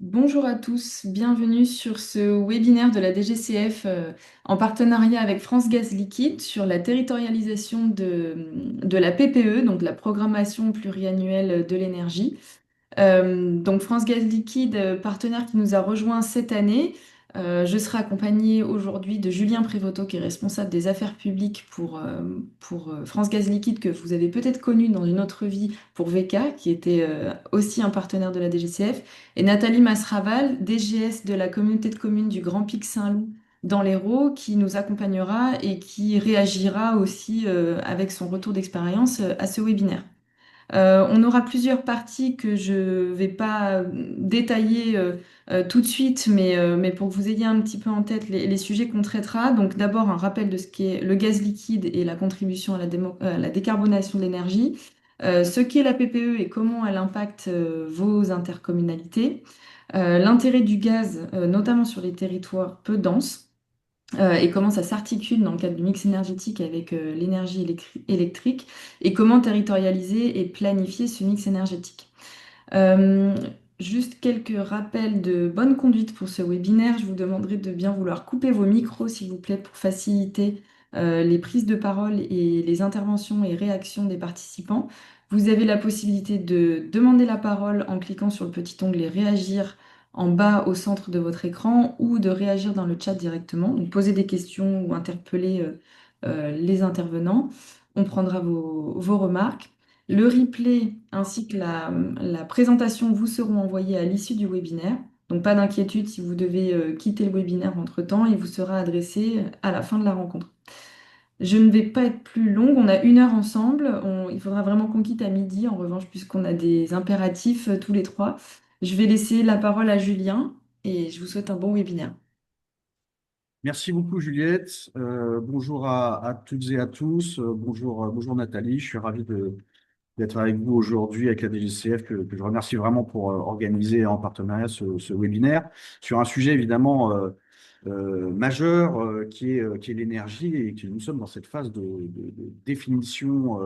Bonjour à tous, bienvenue sur ce webinaire de la DGCF en partenariat avec France Gaz Liquide sur la territorialisation de la PPE, donc la programmation pluriannuelle de l'énergie. Donc France Gaz Liquide, partenaire qui nous a rejoint cette année. Je serai accompagnée aujourd'hui de Julien Prévoto, qui est responsable des affaires publiques pour France Gaz Liquide, que vous avez peut-être connu dans une autre vie pour VK, qui était aussi un partenaire de la DGCF, et Nathalie Masraval, DGS de la communauté de communes du Grand Pic Saint-Loup dans l'Hérault, qui nous accompagnera et qui réagira aussi avec son retour d'expérience à ce webinaire. On aura plusieurs parties que je vais pas détailler tout de suite, mais pour que vous ayez un petit peu en tête les sujets qu'on traitera. Donc d'abord un rappel de ce qu'est le gaz liquide et la contribution à à la décarbonation de l'énergie, ce qu'est la PPE et comment elle impacte vos intercommunalités, l'intérêt du gaz, notamment sur les territoires peu denses, et comment ça s'articule dans le cadre du mix énergétique avec l'énergie électrique et comment territorialiser et planifier ce mix énergétique. Euh, Juste quelques rappels de bonne conduite pour ce webinaire. Je vous demanderai de bien vouloir couper vos micros, s'il vous plaît, pour faciliter les prises de parole et les interventions et réactions des participants. Vous avez la possibilité de demander la parole en cliquant sur le petit onglet Réagir en bas au centre de votre écran ou de réagir dans le chat directement. Donc, poser des questions ou interpeller les intervenants. On prendra vos remarques. Le replay ainsi que la présentation vous seront envoyés à l'issue du webinaire. Donc pas d'inquiétude si vous devez quitter le webinaire entre-temps, il vous sera adressé à la fin de la rencontre. Je ne vais pas être plus longue, on a 1 heure ensemble. Il faudra vraiment qu'on quitte à midi, en revanche, puisqu'on a des impératifs tous les trois. Je vais laisser la parole à Julien et je vous souhaite un bon webinaire. Merci beaucoup Juliette. Bonjour à toutes et à tous. Bonjour Nathalie. Je suis ravi d'être avec vous aujourd'hui avec la DGCF que je remercie vraiment pour organiser en partenariat ce webinaire sur un sujet évidemment majeur qui est l'énergie et que nous sommes dans cette phase de définition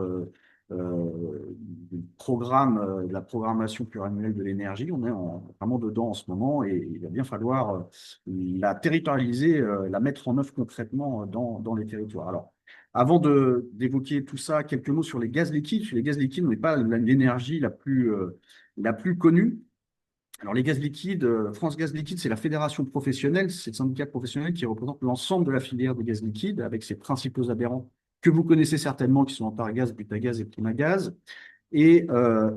du programme, de la programmation pluriannuelle de l'énergie. On est vraiment dedans en ce moment et il va bien falloir la territorialiser, la mettre en œuvre concrètement dans les territoires. Alors, avant d'évoquer tout ça, quelques mots sur les gaz liquides. Les gaz liquides n'est pas l'énergie la plus connue. Alors, les gaz liquides, France Gaz Liquide, c'est la fédération professionnelle, c'est le syndicat professionnel qui représente l'ensemble de la filière des gaz liquides avec ses principaux adhérents que vous connaissez certainement, qui sont Antargaz, Butagaz et Primagaz, et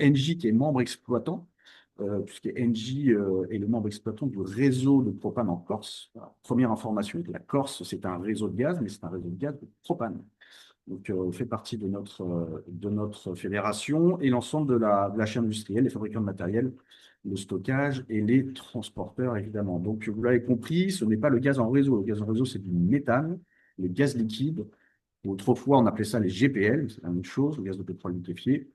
Engie qui est membre exploitant, puisque Engie est le membre exploitant du réseau de propane en Corse. Alors, première information, la Corse, c'est un réseau de gaz, mais c'est un réseau de gaz de propane. Donc, on fait partie de notre fédération et l'ensemble de la chaîne industrielle, les fabricants de matériel, le stockage et les transporteurs, évidemment. Donc, vous l'avez compris, ce n'est pas le gaz en réseau. Le gaz en réseau, c'est du méthane, le gaz liquide. Autrefois, on appelait ça les GPL, c'est la même chose, le gaz de pétrole liquéfié.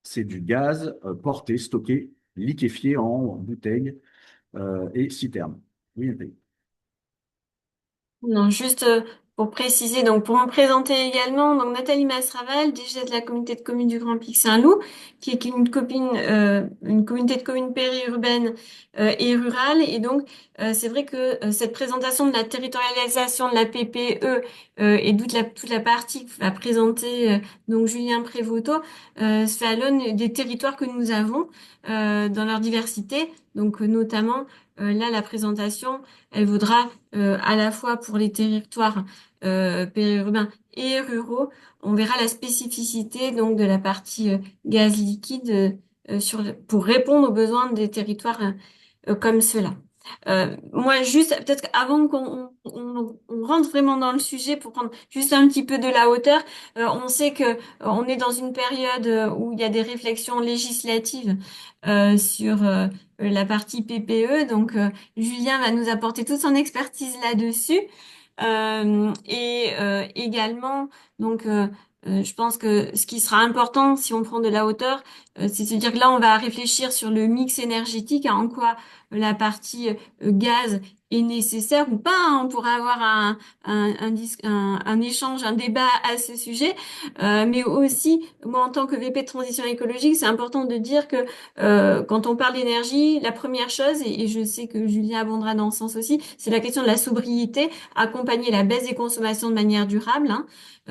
C'est du gaz porté, stocké, liquéfié en bouteilles et citernes. Oui, Nathalie. Non, juste pour préciser, donc pour me présenter également, donc Nathalie Masraval, DG de la communauté de communes du Grand Pic Saint-Loup, qui est une communauté de communes périurbaines et rurales. Et donc, c'est vrai que cette présentation de la territorialisation de la PPE et toute la partie que va présenter donc Julien Prévoto, se fait à l'aune des territoires que nous avons dans leur diversité. Donc, notamment, là, la présentation, elle vaudra à la fois pour les territoires périurbains et ruraux. On verra la spécificité donc de la partie gaz liquide pour répondre aux besoins des territoires comme cela. Moi, juste, peut-être avant on rentre vraiment dans le sujet pour prendre juste un petit peu de la hauteur, on sait que on est dans une période où il y a des réflexions législatives sur la partie PPE. Donc, Julien va nous apporter toute son expertise là-dessus. Également, donc, je pense que ce qui sera important si on prend de la hauteur, c'est de se dire que là, on va réfléchir sur le mix énergétique, hein, en quoi la partie gaz est nécessaire ou pas, hein. On pourrait avoir un échange, un débat à ce sujet. Mais aussi, moi, en tant que VP de transition écologique, c'est important de dire que quand on parle d'énergie, la première chose, et je sais que Julien abondera dans ce sens aussi, c'est la question de la sobriété, accompagner la baisse des consommations de manière durable, hein,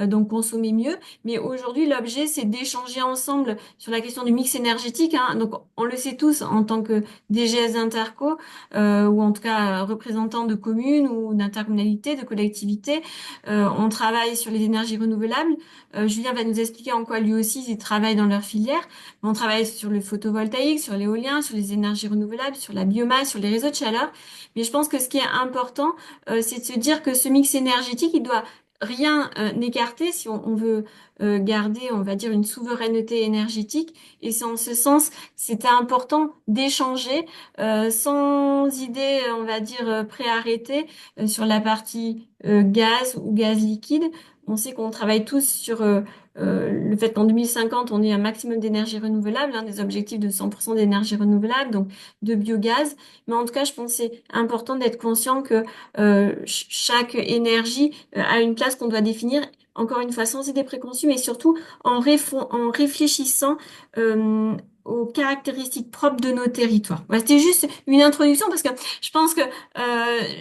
donc consommer mieux. Mais aujourd'hui, l'objet, c'est d'échanger ensemble sur la question du mix énergétique, hein. Donc, on le sait tous en tant que DGS Interco, ou en tout cas représentants de communes ou d'intercommunalités, de collectivités, on travaille sur les énergies renouvelables. Julien va nous expliquer en quoi lui aussi il travaille dans leur filière. On travaille sur le photovoltaïque, sur l'éolien, sur les énergies renouvelables, sur la biomasse, sur les réseaux de chaleur. Mais je pense que ce qui est important, c'est de se dire que ce mix énergétique, il doit rien écarter si on veut garder, on va dire, une souveraineté énergétique. Et c'est en ce sens, c'était important d'échanger sans idée, on va dire, préarrêtée sur la partie gaz ou gaz liquide. On sait qu'on travaille tous sur le fait qu'en 2050, on ait un maximum d'énergie renouvelable, hein, des objectifs de 100% d'énergie renouvelable, donc de biogaz. Mais en tout cas, je pense que c'est important d'être conscient que chaque énergie a une place qu'on doit définir, encore une fois, sans idée préconçue, mais surtout en réfléchissant aux caractéristiques propres de nos territoires. Voilà, c'était juste une introduction parce que je pense que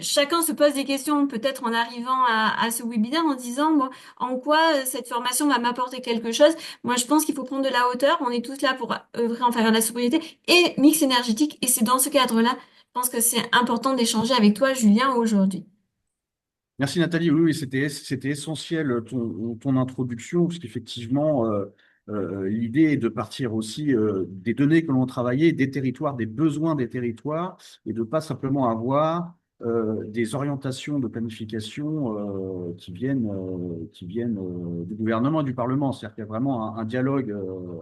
chacun se pose des questions peut-être en arrivant à ce webinaire en se disant bon, en quoi cette formation va m'apporter quelque chose. Moi, je pense qu'il faut prendre de la hauteur. On est tous là pour œuvrer en faveur de la sobriété et mix énergétique. Et c'est dans ce cadre-là, je pense que c'est important d'échanger avec toi, Julien, aujourd'hui. Merci Nathalie. Oui, oui, c'était essentiel ton introduction, parce qu'effectivement, l'idée est de partir aussi des données que l'on travaillait, des territoires, des besoins des territoires, et de pas simplement avoir des orientations de planification qui viennent du gouvernement et du Parlement. C'est-à-dire qu'il y a vraiment un dialogue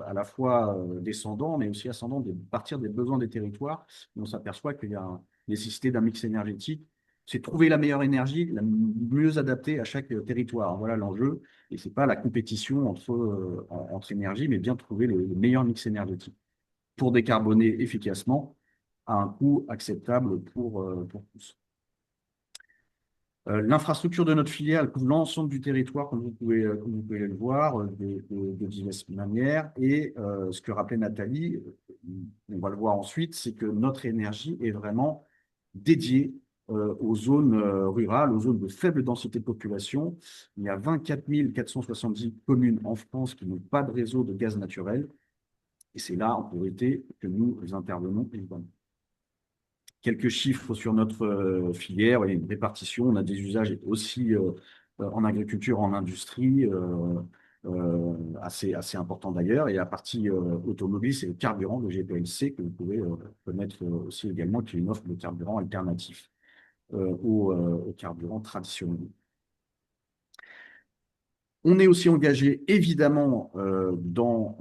à la fois descendant, mais aussi ascendant, de partir des besoins des territoires. Et on s'aperçoit qu'il y a une nécessité d'un mix énergétique, c'est trouver la meilleure énergie, la mieux adaptée à chaque territoire. Voilà l'enjeu. Et ce n'est pas la compétition entre énergies, mais bien trouver le meilleur mix énergétique pour décarboner efficacement à un coût acceptable pour tous. L'infrastructure de notre filière, elle couvre l'ensemble du territoire, comme vous pouvez le voir, de diverses manières. Et ce que rappelait Nathalie, on va le voir ensuite, c'est que notre énergie est vraiment dédiée aux zones rurales, aux zones de faible densité de population. Il y a 24 470 communes en France qui n'ont pas de réseau de gaz naturel. Et c'est là, en priorité, que nous intervenons, évidemment. Quelques chiffres sur notre filière, il y a une répartition, on a des usages aussi en agriculture, en industrie, assez importants d'ailleurs. Et la partie automobile, c'est le carburant, le GPLC, que vous pouvez connaître aussi également, qui est une offre de carburant alternatif au carburant traditionnel. On est aussi engagé évidemment dans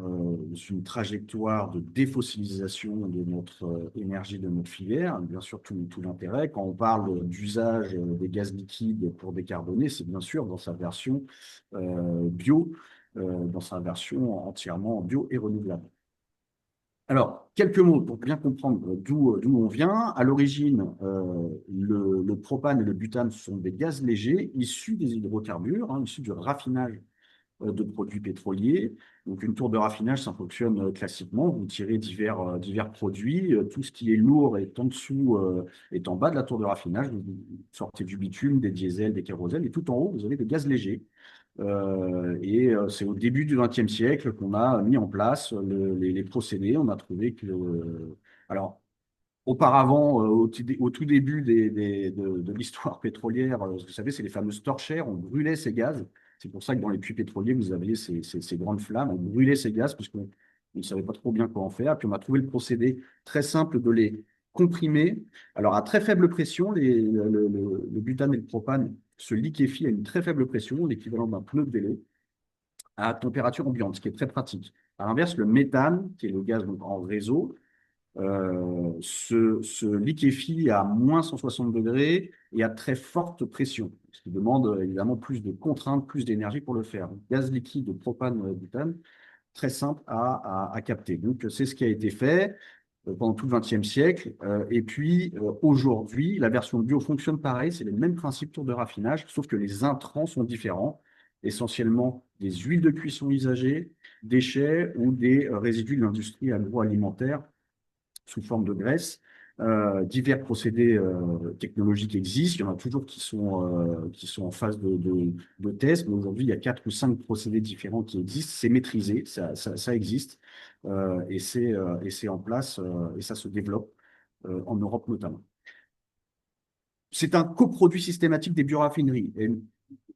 une trajectoire de défossilisation de notre énergie, de notre filière. Bien sûr, tout l'intérêt. Quand on parle d'usage des gaz liquides pour décarboner, c'est bien sûr dans sa version bio, dans sa version entièrement bio et renouvelable. Alors, quelques mots pour bien comprendre d'où on vient. À l'origine, le propane et le butane sont des gaz légers issus des hydrocarbures, hein, issus du raffinage de produits pétroliers. Donc, une tour de raffinage, ça fonctionne classiquement. Vous tirez divers produits. Tout ce qui est lourd est en dessous, est en bas de la tour de raffinage. Vous sortez du bitume, des diesels, des kérosènes. Et tout en haut, vous avez des gaz légers. C'est au début du XXe siècle qu'on a mis en place les procédés. On a trouvé que, alors, auparavant, au tout début de l'histoire pétrolière, vous savez, c'est les fameuses torchères. On brûlait ces gaz. C'est pour ça que dans les puits pétroliers, vous aviez ces grandes flammes. On brûlait ces gaz puisqu'on ne savait pas trop bien quoi en faire. Puis on a trouvé le procédé très simple de les comprimer. Alors, à très faible pression, le butane et le propane se liquéfient à une très faible pression, l'équivalent d'un pneu de vélo, à température ambiante, ce qui est très pratique. À l'inverse, le méthane, qui est le gaz donc, en réseau, se liquéfie à moins 160 degrés et à très forte pression, ce qui demande évidemment plus de contraintes, plus d'énergie pour le faire. Gaz liquide, propane, butane, très simple à capter. Donc, c'est ce qui a été fait. pendant tout le XXe siècle. Et puis, aujourd'hui, la version bio fonctionne pareil, c'est les mêmes principes tour de raffinage, sauf que les intrants sont différents, essentiellement des huiles de cuisson usagées, déchets ou des résidus de l'industrie agroalimentaire sous forme de graisse. Divers procédés technologiques existent. Il y en a toujours qui sont en phase de test. Mais aujourd'hui, il y a 4 ou 5 procédés différents qui existent. C'est maîtrisé, ça existe. Et c'est en place et ça se développe en Europe notamment. C'est un coproduit systématique des bioraffineries. Et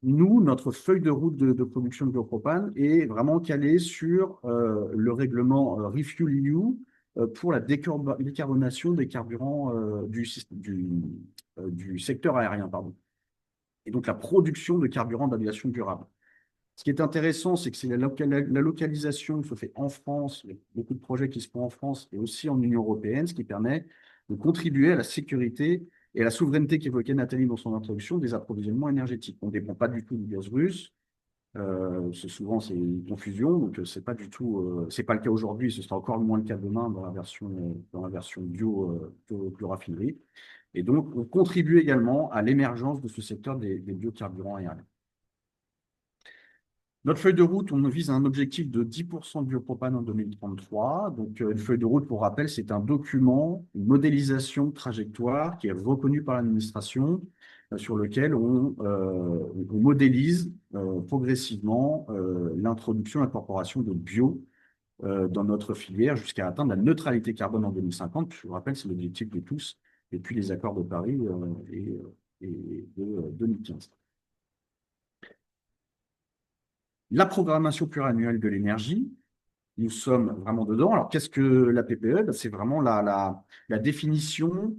nous, notre feuille de route de production de biopropane est vraiment calée sur le règlement RefuelEU pour la décarbonation des carburants du secteur aérien, pardon. Et donc la production de carburants d'aviation durable. Ce qui est intéressant, c'est que c'est la localisation qui se fait en France, il y a beaucoup de projets qui se font en France et aussi en Union européenne, ce qui permet de contribuer à la sécurité et à la souveraineté qu'évoquait Nathalie dans son introduction des approvisionnements énergétiques. On ne dépend pas du tout du gaz russe. Souvent, c'est une confusion, donc c'est pas du tout, c'est pas le cas aujourd'hui, ce sera encore moins le cas demain dans la version bio raffinerie. Et donc, on contribue également à l'émergence de ce secteur des biocarburants aériens. Notre feuille de route, on vise un objectif de 10% de biopropane en 2033. Donc, une feuille de route, pour rappel, c'est un document, une modélisation de trajectoire qui est reconnue par l'administration, sur lequel on modélise progressivement l'introduction, l'incorporation de bio dans notre filière jusqu'à atteindre la neutralité carbone en 2050. Je vous rappelle, c'est l'objectif de tous depuis les accords de Paris et de 2015. La programmation pluriannuelle de l'énergie, nous sommes vraiment dedans. Alors, qu'est-ce que la PPE? C'est vraiment la définition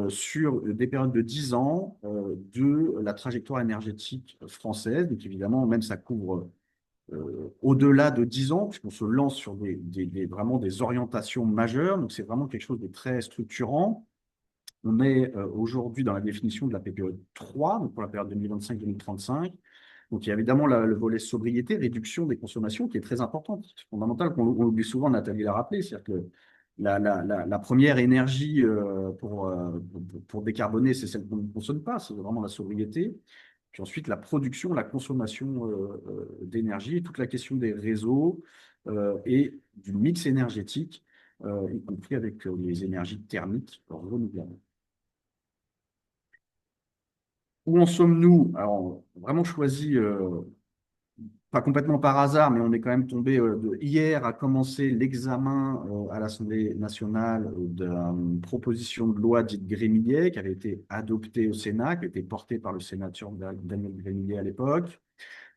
sur des périodes de 10 ans de la trajectoire énergétique française. Donc, évidemment, même ça couvre au-delà de 10 ans, puisqu'on se lance sur vraiment des orientations majeures. Donc, c'est vraiment quelque chose de très structurant. On est aujourd'hui dans la définition de la PPE 3, donc pour la période 2025-2035. Donc, il y a évidemment le volet sobriété, réduction des consommations, qui est très important. C'est fondamental, on l'oublie souvent, Nathalie l'a rappelé, c'est-à-dire que la première énergie pour décarboner, c'est celle qu'on ne consomme pas, c'est vraiment la sobriété. Puis ensuite, la production, la consommation d'énergie, toute la question des réseaux et du mix énergétique, y compris avec les énergies thermiques renouvelables. Où en sommes-nous? Alors, on a vraiment choisi, pas complètement par hasard, mais on est quand même tombé hier a commencé l'examen à l'Assemblée nationale d'une proposition de loi dite Grémillet qui avait été adoptée au Sénat, qui a été portée par le sénateur Daniel Grémillet à l'époque.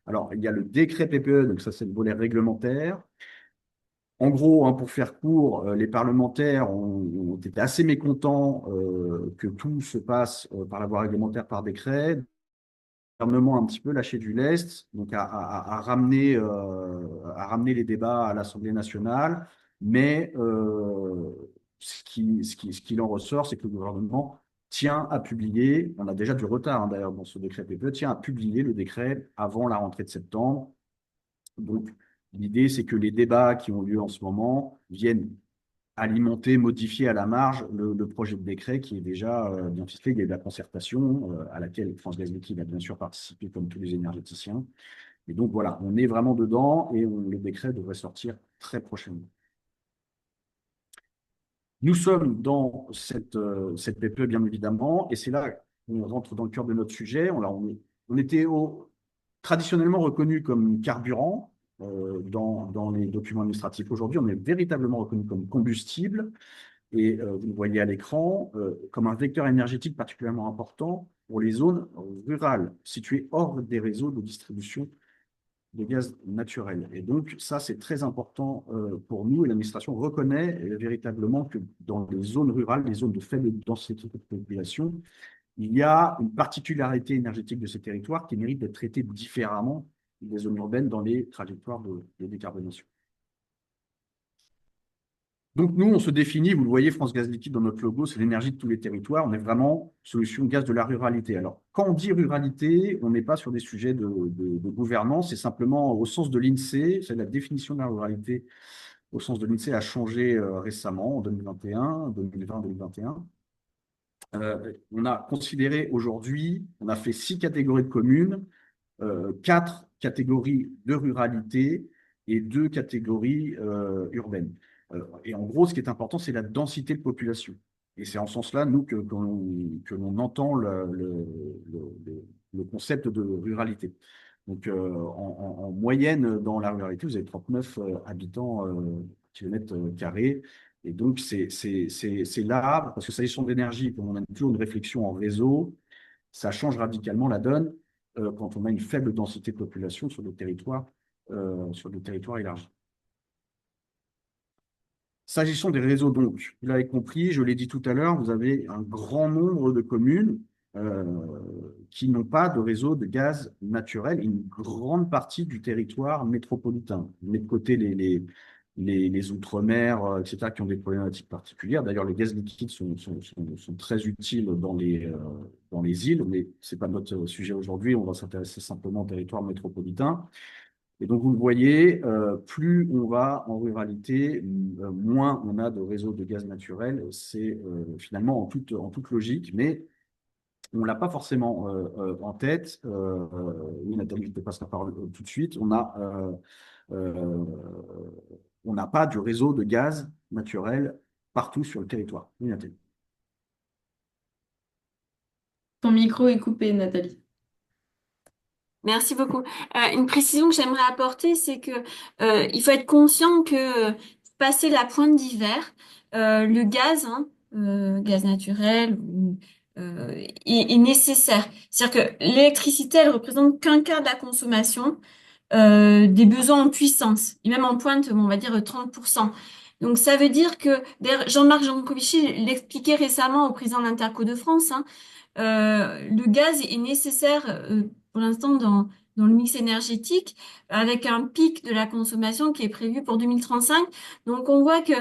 Alors, il y a le décret PPE, donc ça c'est le volet réglementaire. En gros, pour faire court, les parlementaires ont été assez mécontents que tout se passe par la voie réglementaire par décret. Le gouvernement a un petit peu lâché du lest, donc à ramener les débats à l'Assemblée nationale. Mais ce qu'il en ressort, c'est que le gouvernement tient à publier, on a déjà du retard d'ailleurs dans ce décret PPE, tient à publier le décret avant la rentrée de septembre. Donc, l'idée, c'est que les débats qui ont lieu en ce moment viennent alimenter, modifier à la marge le projet de décret qui est déjà bien ficelé. Il y a eu de la concertation à laquelle France Gaz Liquide a bien sûr participé comme tous les énergéticiens. Et donc voilà, on est vraiment dedans et le décret devrait sortir très prochainement. Nous sommes dans cette PPE, bien évidemment, et c'est là qu'on rentre dans le cœur de notre sujet. On était traditionnellement reconnu comme carburant dans les documents administratifs. Aujourd'hui, on est véritablement reconnu comme combustible et vous le voyez à l'écran, comme un vecteur énergétique particulièrement important pour les zones rurales situées hors des réseaux de distribution de gaz naturel. Et donc, ça, c'est très important pour nous et l'administration reconnaît véritablement que dans les zones rurales, les zones de faible densité de population, il y a une particularité énergétique de ces territoires qui mérite d'être traitée différemment des zones urbaines dans les trajectoires de décarbonation. Donc, nous, on se définit, vous le voyez, France Gaz Liquide dans notre logo, c'est l'énergie de tous les territoires. On est vraiment solution gaz de la ruralité. Alors, quand on dit ruralité, on n'est pas sur des sujets de gouvernance, c'est simplement au sens de l'INSEE, c'est la définition de la ruralité au sens de l'INSEE, a changé récemment, en 2021, 2020, 2021. On a considéré aujourd'hui, on a fait 6 catégories de communes, 4 catégories de ruralité et 2 catégories urbaines. Et en gros, ce qui est important, c'est la densité de population. Et c'est en ce sens-là, nous, que l'on entend le concept de ruralité. Donc, en moyenne, dans la ruralité, vous avez 39 habitants kilomètres carrés. Et donc, c'est là, parce que s'agissant d'énergie, comme on a toujours une réflexion en réseau, ça change radicalement la donne quand on a une faible densité de population sur des territoires élargis. S'agissant des réseaux, donc, vous l'avez compris, je l'ai dit tout à l'heure, vous avez un grand nombre de communes euh, qui n'ont pas de réseau de gaz naturel, et une grande partie du territoire métropolitain. On met de côté les outre-mer, etc., qui ont des problématiques particulières. D'ailleurs, les gaz liquides sont très utiles dans les îles, mais ce n'est pas notre sujet aujourd'hui, on va s'intéresser simplement au territoire métropolitain. Et donc, vous le voyez, plus on va en ruralité, moins on a de réseaux de gaz naturel. C'est finalement en toute logique, mais on ne l'a pas forcément en tête. Oui, Nathalie, je te passe la parole tout de suite. Euh, on n'a pas de réseau de gaz naturel partout sur le territoire. Oui, Nathalie. Ton micro est coupé, Nathalie. Merci beaucoup. Une précision que j'aimerais apporter, c'est que il faut être conscient que passé la pointe d'hiver, le gaz, gaz naturel, est nécessaire. C'est-à-dire que l'électricité, elle représente qu'un quart de la consommation des besoins en puissance, et même en pointe, on va dire 30%. Donc ça veut dire que, d'ailleurs, Jean-Marc Jancovici l'expliquait récemment au président de l'Interco de France, le gaz est nécessaire pour l'instant dans le mix énergétique avec un pic de la consommation qui est prévu pour 2035. Donc on voit que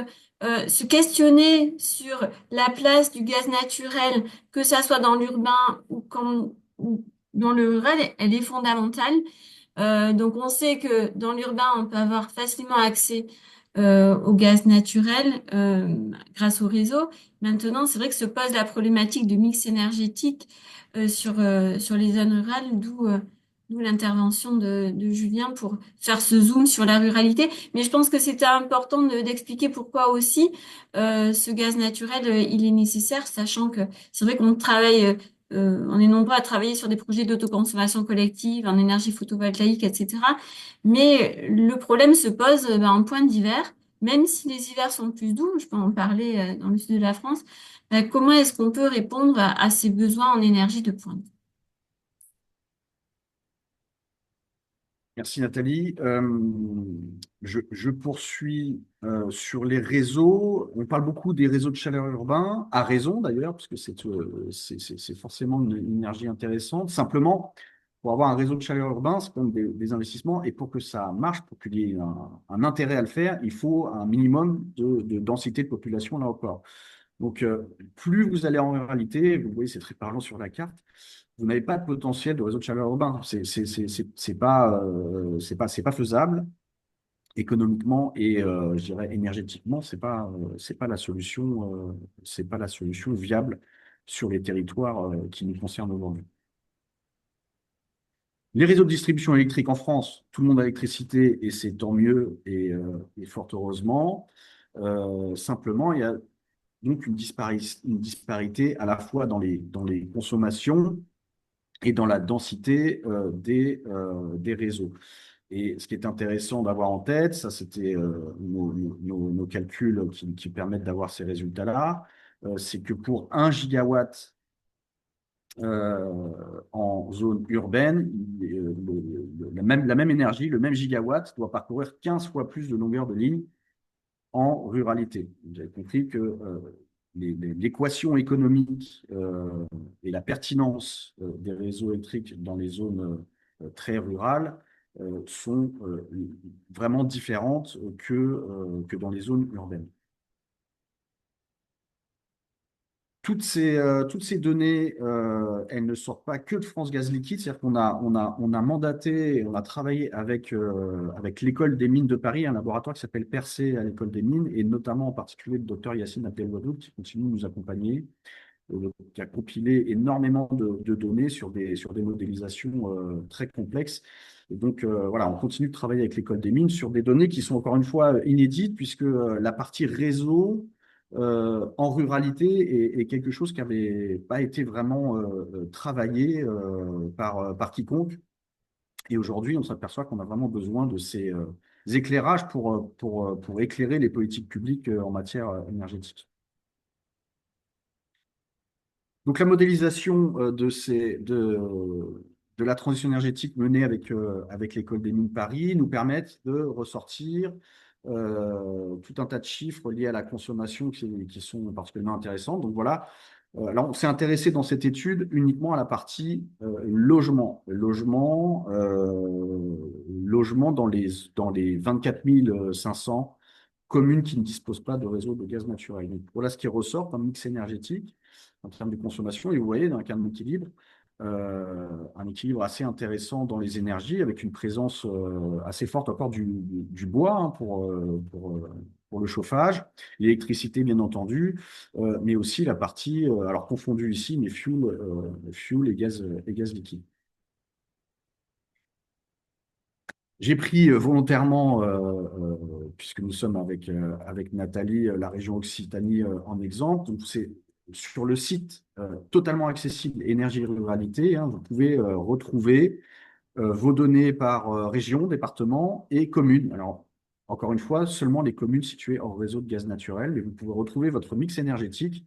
se questionner sur la place du gaz naturel, que ça soit dans l'urbain ou dans le rural, elle est fondamentale. Donc on sait que dans l'urbain, on peut avoir facilement accès au gaz naturel grâce au réseau. Maintenant, c'est vrai que se pose la problématique de mix énergétique sur les zones rurales, d'où l'intervention de Julien pour faire ce zoom sur la ruralité. Mais je pense que c'était important d'expliquer pourquoi aussi ce gaz naturel, il est nécessaire, sachant que c'est vrai qu'on travaille on est nombreux à travailler sur des projets d'autoconsommation collective, en énergie photovoltaïque, etc. Mais le problème se pose en point d'hiver, même si les hivers sont plus doux, je peux en parler dans le sud de la France, comment est-ce qu'on peut répondre à ces besoins en énergie de pointe? Merci Nathalie. Je poursuis sur les réseaux. On parle beaucoup des réseaux de chaleur urbain, à raison d'ailleurs, parce que c'est forcément une énergie intéressante. Simplement, pour avoir un réseau de chaleur urbain, c'est quand même des investissements. Et pour que ça marche, pour qu'il y ait un intérêt à le faire, il faut un minimum de densité de population là encore. Donc, plus vous allez en ruralité, vous voyez, c'est très parlant sur la carte, vous n'avez pas de potentiel de réseau de chaleur urbain. C'est pas faisable économiquement et je dirais énergétiquement. C'est pas la solution, c'est pas la solution viable sur les territoires qui nous concernent aujourd'hui. Les réseaux de distribution électrique en France, tout le monde a l'électricité et c'est tant mieux et fort heureusement. Simplement, il y a donc une disparité à la fois dans les consommations et dans la densité des réseaux. Et ce qui est intéressant d'avoir en tête, ça c'était nos calculs qui permettent d'avoir ces résultats-là, c'est que pour 1 gigawatt en zone urbaine, la même énergie, le même gigawatt doit parcourir 15 fois plus de longueur de ligne en ruralité. Vous avez compris que l'équation économique et la pertinence des réseaux électriques dans les zones très rurales sont vraiment différentes que dans les zones urbaines. toutes ces données, elles ne sortent pas que de France Gaz Liquide, c'est-à-dire qu'on a mandaté, et on a travaillé avec l'École des mines de Paris, un laboratoire qui s'appelle Percé à l'École des mines, et notamment en particulier le docteur Yacine Abdelwadoud, qui continue de nous accompagner, qui a compilé énormément de données sur des modélisations très complexes. Et donc, voilà, on continue de travailler avec l'École des mines sur des données qui sont encore une fois inédites, puisque la partie réseau en ruralité est quelque chose qui n'avait pas été vraiment travaillé par quiconque. Et aujourd'hui, on s'aperçoit qu'on a vraiment besoin de ces éclairages pour éclairer les politiques publiques en matière énergétique. Donc, la modélisation de la transition énergétique menée avec l'École des mines Paris nous permettent de ressortir tout un tas de chiffres liés à la consommation qui sont particulièrement intéressants. Donc, voilà. Alors, on s'est intéressé dans cette étude uniquement à la partie logement. Logement dans les 24 500 communes qui ne disposent pas de réseau de gaz naturel. Donc, voilà ce qui ressort comme mix énergétique en termes de consommation. Et vous voyez, dans un équilibre assez intéressant dans les énergies, avec une présence assez forte encore du bois pour le chauffage, l'électricité bien entendu, mais aussi la partie, alors confondue ici, mais fuel et gaz liquide. J'ai pris volontairement, puisque nous sommes avec Nathalie, la région Occitanie en exemple. Donc, c'est sur le site totalement accessible Énergie Ruralité, hein, vous pouvez retrouver vos données par région, département et commune. Alors, encore une fois, seulement les communes situées hors réseau de gaz naturel, mais vous pouvez retrouver votre mix énergétique,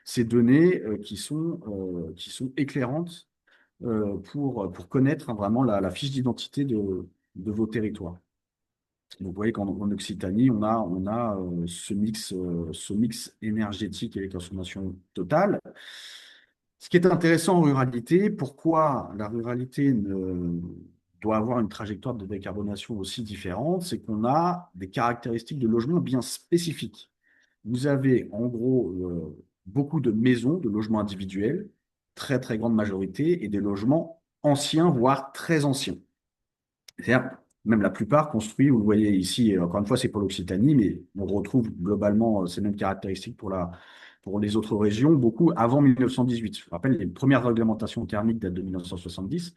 ces données qui sont éclairantes pour connaître, hein, vraiment la fiche d'identité de vos territoires. Donc, vous voyez qu'en Occitanie, on a ce mix énergétique et les consommations totales. Ce qui est intéressant en ruralité, pourquoi la ruralité doit avoir une trajectoire de décarbonation aussi différente, c'est qu'on a des caractéristiques de logement bien spécifiques. Vous avez en gros beaucoup de maisons, de logements individuels, très très grande majorité, et des logements anciens, voire très anciens. C'est-à-dire, même la plupart construits, vous le voyez ici, et encore une fois, c'est pour l'Occitanie, mais on retrouve globalement ces mêmes caractéristiques pour les autres régions, beaucoup avant 1918. Je vous rappelle, les premières réglementations thermiques datent de 1970.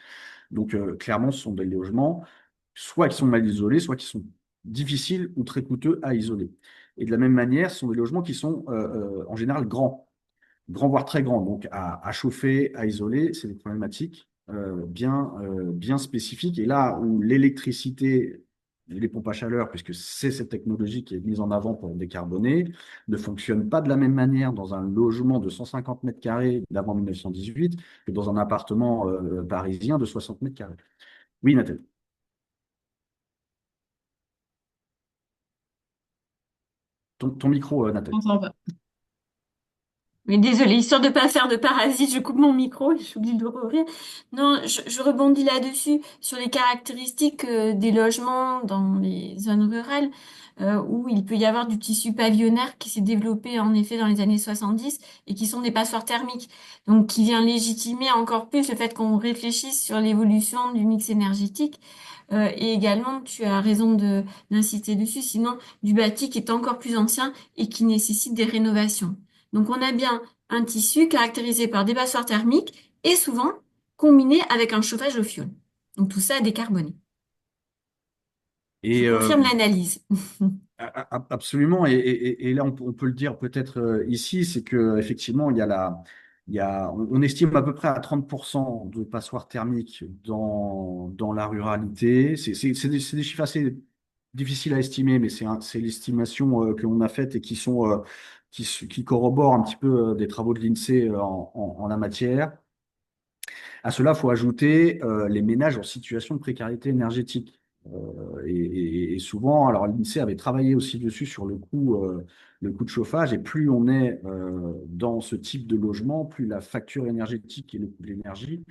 Donc, clairement, ce sont des logements, soit qui sont mal isolés, soit qui sont difficiles ou très coûteux à isoler. Et de la même manière, ce sont des logements qui sont en général grands, voire très grands. Donc, à chauffer, à isoler, c'est des problématiques bien spécifiques. Et là où l'électricité et les pompes à chaleur, puisque c'est cette technologie qui est mise en avant pour décarboner, ne fonctionne pas de la même manière dans un logement de 150 mètres carrés d'avant 1918 que dans un appartement parisien de 60 mètres carrés. Oui, Nathalie. Ton micro, Nathalie. On s'en va. Mais désolée, histoire de ne pas faire de parasite, je coupe mon micro et j'oublie de le rouvrir. Non, je rebondis là-dessus sur les caractéristiques des logements dans les zones rurales où il peut y avoir du tissu pavillonnaire qui s'est développé en effet dans les années 70 et qui sont des passoires thermiques. Donc qui vient légitimer encore plus le fait qu'on réfléchisse sur l'évolution du mix énergétique. Et également, tu as raison d'insister dessus, sinon du bâti qui est encore plus ancien et qui nécessite des rénovations. Donc, on a bien un tissu caractérisé par des passoires thermiques et souvent combiné avec un chauffage au fioul. Donc, tout ça décarboné. Je Et confirme l'analyse. absolument. Et là, on peut le dire peut-être ici, c'est qu'effectivement, on estime à peu près à 30% de passoires thermiques dans la ruralité. C'est des chiffres assez difficiles à estimer, mais c'est l'estimation que l'on a faite et qui corroborent un petit peu des travaux de l'INSEE en la matière. À cela, il faut ajouter les ménages en situation de précarité énergétique. Et souvent, alors l'INSEE avait travaillé aussi dessus sur le coût de chauffage, et plus on est dans ce type de logement, plus la facture énergétique et le coût de l'énergie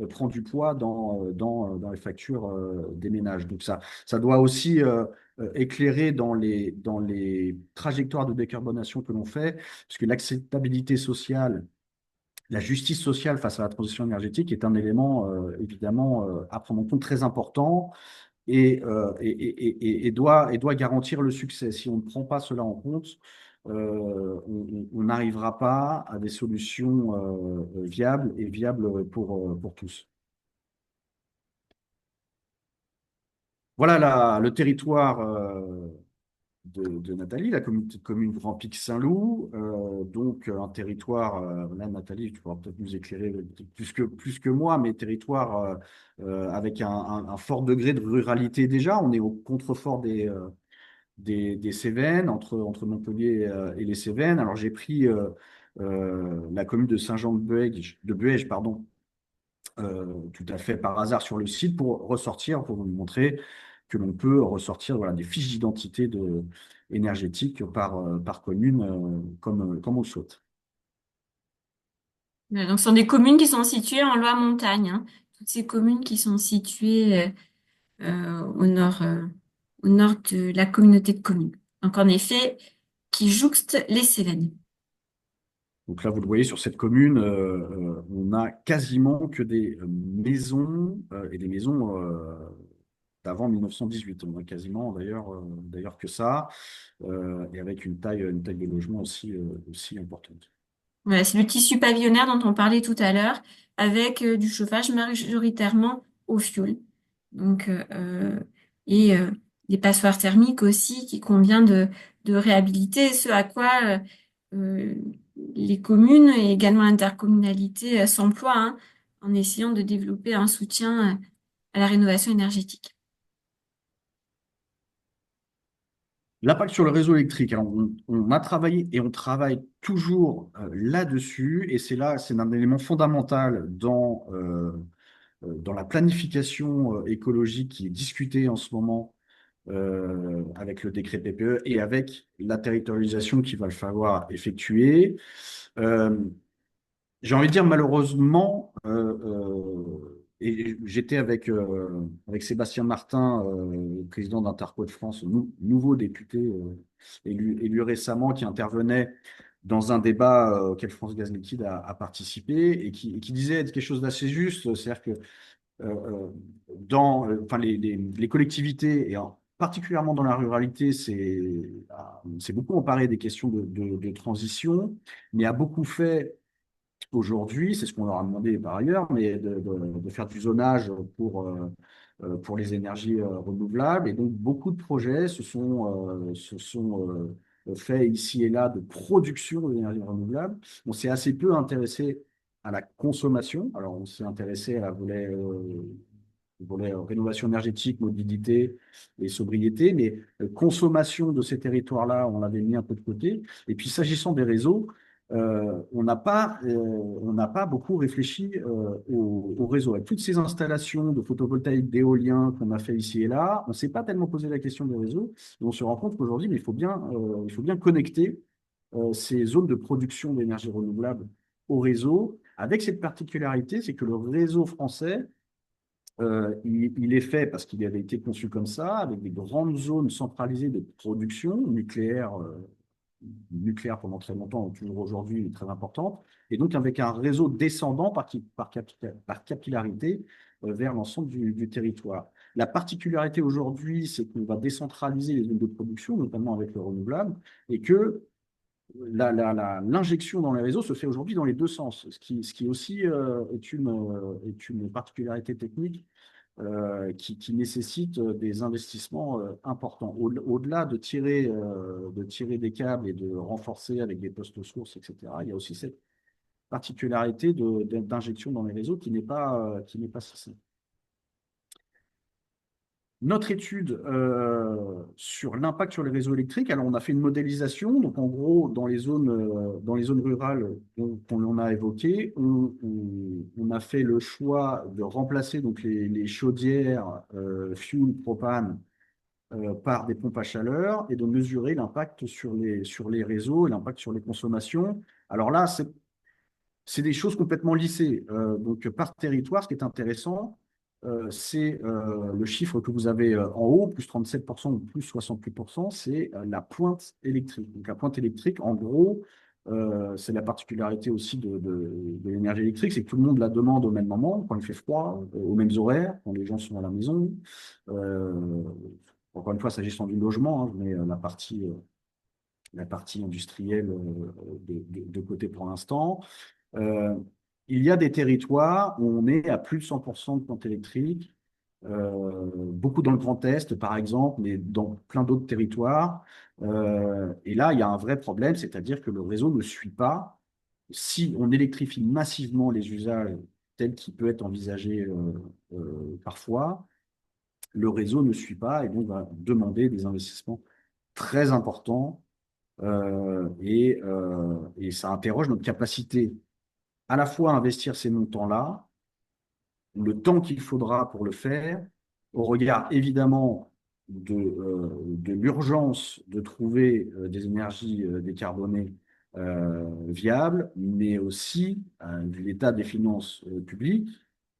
prend du poids dans les factures des ménages. Donc ça doit aussi éclairé dans les trajectoires de décarbonation que l'on fait, parce que l'acceptabilité sociale, la justice sociale face à la transition énergétique est un élément évidemment à prendre en compte très important et doit garantir le succès. Si on ne prend pas cela en compte, on n'arrivera pas à des solutions viables et viables pour tous. Voilà le territoire de Nathalie, la communauté de communes Grand Pic Saint-Loup. Donc, un territoire, là, Nathalie, tu pourras peut-être nous éclairer plus que moi, mais territoire avec un fort degré de ruralité déjà. On est au contrefort des Cévennes, entre Montpellier et les Cévennes. Alors, j'ai pris la commune de Saint-Jean-de-Buège, pardon, tout à fait par hasard sur le site pour vous montrer que l'on peut ressortir voilà, des fiches d'identité énergétique par commune comme on le souhaite. Donc, ce sont des communes qui sont situées en Loire-Montagne, hein. Toutes ces communes qui sont situées au nord de la communauté de communes. Donc, en effet, qui jouxte les Cévennes. Donc là, vous le voyez, sur cette commune, on n'a quasiment que des maisons et des maisons d'avant 1918. On a quasiment d'ailleurs que ça, et avec une taille de logement aussi importante. Voilà, c'est le tissu pavillonnaire dont on parlait tout à l'heure, avec du chauffage majoritairement au fioul. Donc, et des passoires thermiques aussi qu'il convient de réhabiliter, ce à quoi euh, les communes et également l'intercommunalité s'emploient, hein, en essayant de développer un soutien à la rénovation énergétique. L'impact sur le réseau électrique. Alors, on a travaillé et on travaille toujours là-dessus, et c'est un élément fondamental dans la planification écologique qui est discutée en ce moment avec le décret PPE et avec la territorialisation qu'il va falloir effectuer. Euh, j'ai envie de dire malheureusement, et j'étais avec Sébastien Martin, président d'Interco de France, nouveau député élu récemment, qui intervenait dans un débat auquel France Gaz Liquide a participé et qui disait quelque chose d'assez juste, c'est-à-dire que enfin, les collectivités, particulièrement dans la ruralité, c'est beaucoup emparé des questions de transition, mais a beaucoup fait aujourd'hui, c'est ce qu'on leur a demandé par ailleurs, mais de faire du zonage pour les énergies renouvelables. Et donc, beaucoup de projets se sont faits ici et là de production d'énergie renouvelable. On s'est assez peu intéressé à la consommation. Alors, on s'est intéressé à la volet rénovation énergétique, mobilité et sobriété, mais consommation de ces territoires-là, on l'avait mis un peu de côté. Et puis, s'agissant des réseaux, on n'a pas beaucoup réfléchi au réseau. Avec toutes ces installations de photovoltaïque, d'éolien qu'on a fait ici et là, on ne s'est pas tellement posé la question des réseaux. Et on se rend compte qu'aujourd'hui, il faut bien connecter ces zones de production d'énergie renouvelable au réseau, avec cette particularité, c'est que le réseau français, il est fait parce qu'il avait été conçu comme ça, avec des grandes zones centralisées de production nucléaire pendant très longtemps, toujours aujourd'hui très importante, et donc avec un réseau descendant par capillarité vers l'ensemble du territoire. La particularité aujourd'hui, c'est qu'on va décentraliser les zones de production, notamment avec le renouvelable, et que l'injection dans les réseaux se fait aujourd'hui dans les deux sens, ce qui aussi est une particularité technique qui nécessite des investissements importants. Au-delà de tirer des câbles et de renforcer avec des postes sources, etc., il y a aussi cette particularité d'injection dans les réseaux qui n'est pas si simple. Notre étude sur l'impact sur les réseaux électriques, alors on a fait une modélisation, donc en gros, dans les zones rurales qu'on l'on a évoquées, on a fait le choix de remplacer donc les chaudières fuel propane par des pompes à chaleur et de mesurer l'impact sur les réseaux et l'impact sur les consommations. Alors là, c'est des choses complètement lissées. Donc par territoire, ce qui est intéressant, c'est le chiffre que vous avez en haut, plus 37% ou plus 68%, c'est la pointe électrique. Donc la pointe électrique, en gros, c'est la particularité aussi de l'énergie électrique, c'est que tout le monde la demande au même moment, quand il fait froid, aux mêmes horaires, quand les gens sont à la maison. Euh, Encore une fois, s'agissant du logement, hein, je mets la partie industrielle de côté pour l'instant. Euh, il y a des territoires où on est à plus de 100% de pointe électrique, beaucoup dans le Grand Est, par exemple, mais dans plein d'autres territoires. Et là, il y a un vrai problème, c'est-à-dire que le réseau ne suit pas. Si on électrifie massivement les usages tels qu'il peut être envisagé parfois, le réseau ne suit pas et donc va demander des investissements très importants et ça interroge notre capacité à la fois à investir ces montants-là, le temps qu'il faudra pour le faire, au regard évidemment de l'urgence de trouver des énergies décarbonées viables, mais aussi de l'état des finances publiques.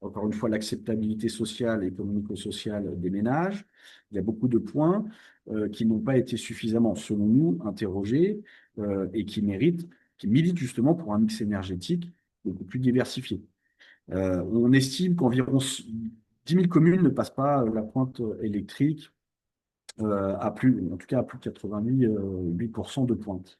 Encore une fois, l'acceptabilité sociale et économico-sociale des ménages. Il y a beaucoup de points qui n'ont pas été suffisamment, selon nous, interrogés et qui militent justement pour un mix énergétique beaucoup plus diversifié. On estime qu'environ 10 000 communes ne passent pas la pointe électrique à plus, en tout cas à plus de 88% de pointe.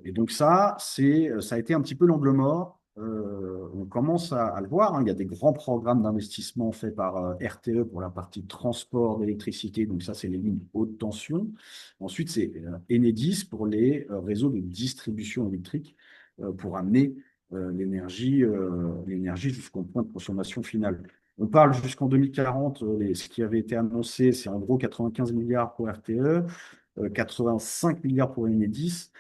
Et donc ça a été un petit peu l'angle mort. On commence à le voir, hein. Il y a des grands programmes d'investissement faits par RTE pour la partie transport d'électricité. Donc ça, c'est les lignes haute tension. Ensuite, c'est Enedis pour les réseaux de distribution électrique pour amener l'énergie jusqu'au point de consommation finale. On parle jusqu'en 2040, ce qui avait été annoncé, c'est en gros 95 milliards pour RTE, 85 milliards pour Enedis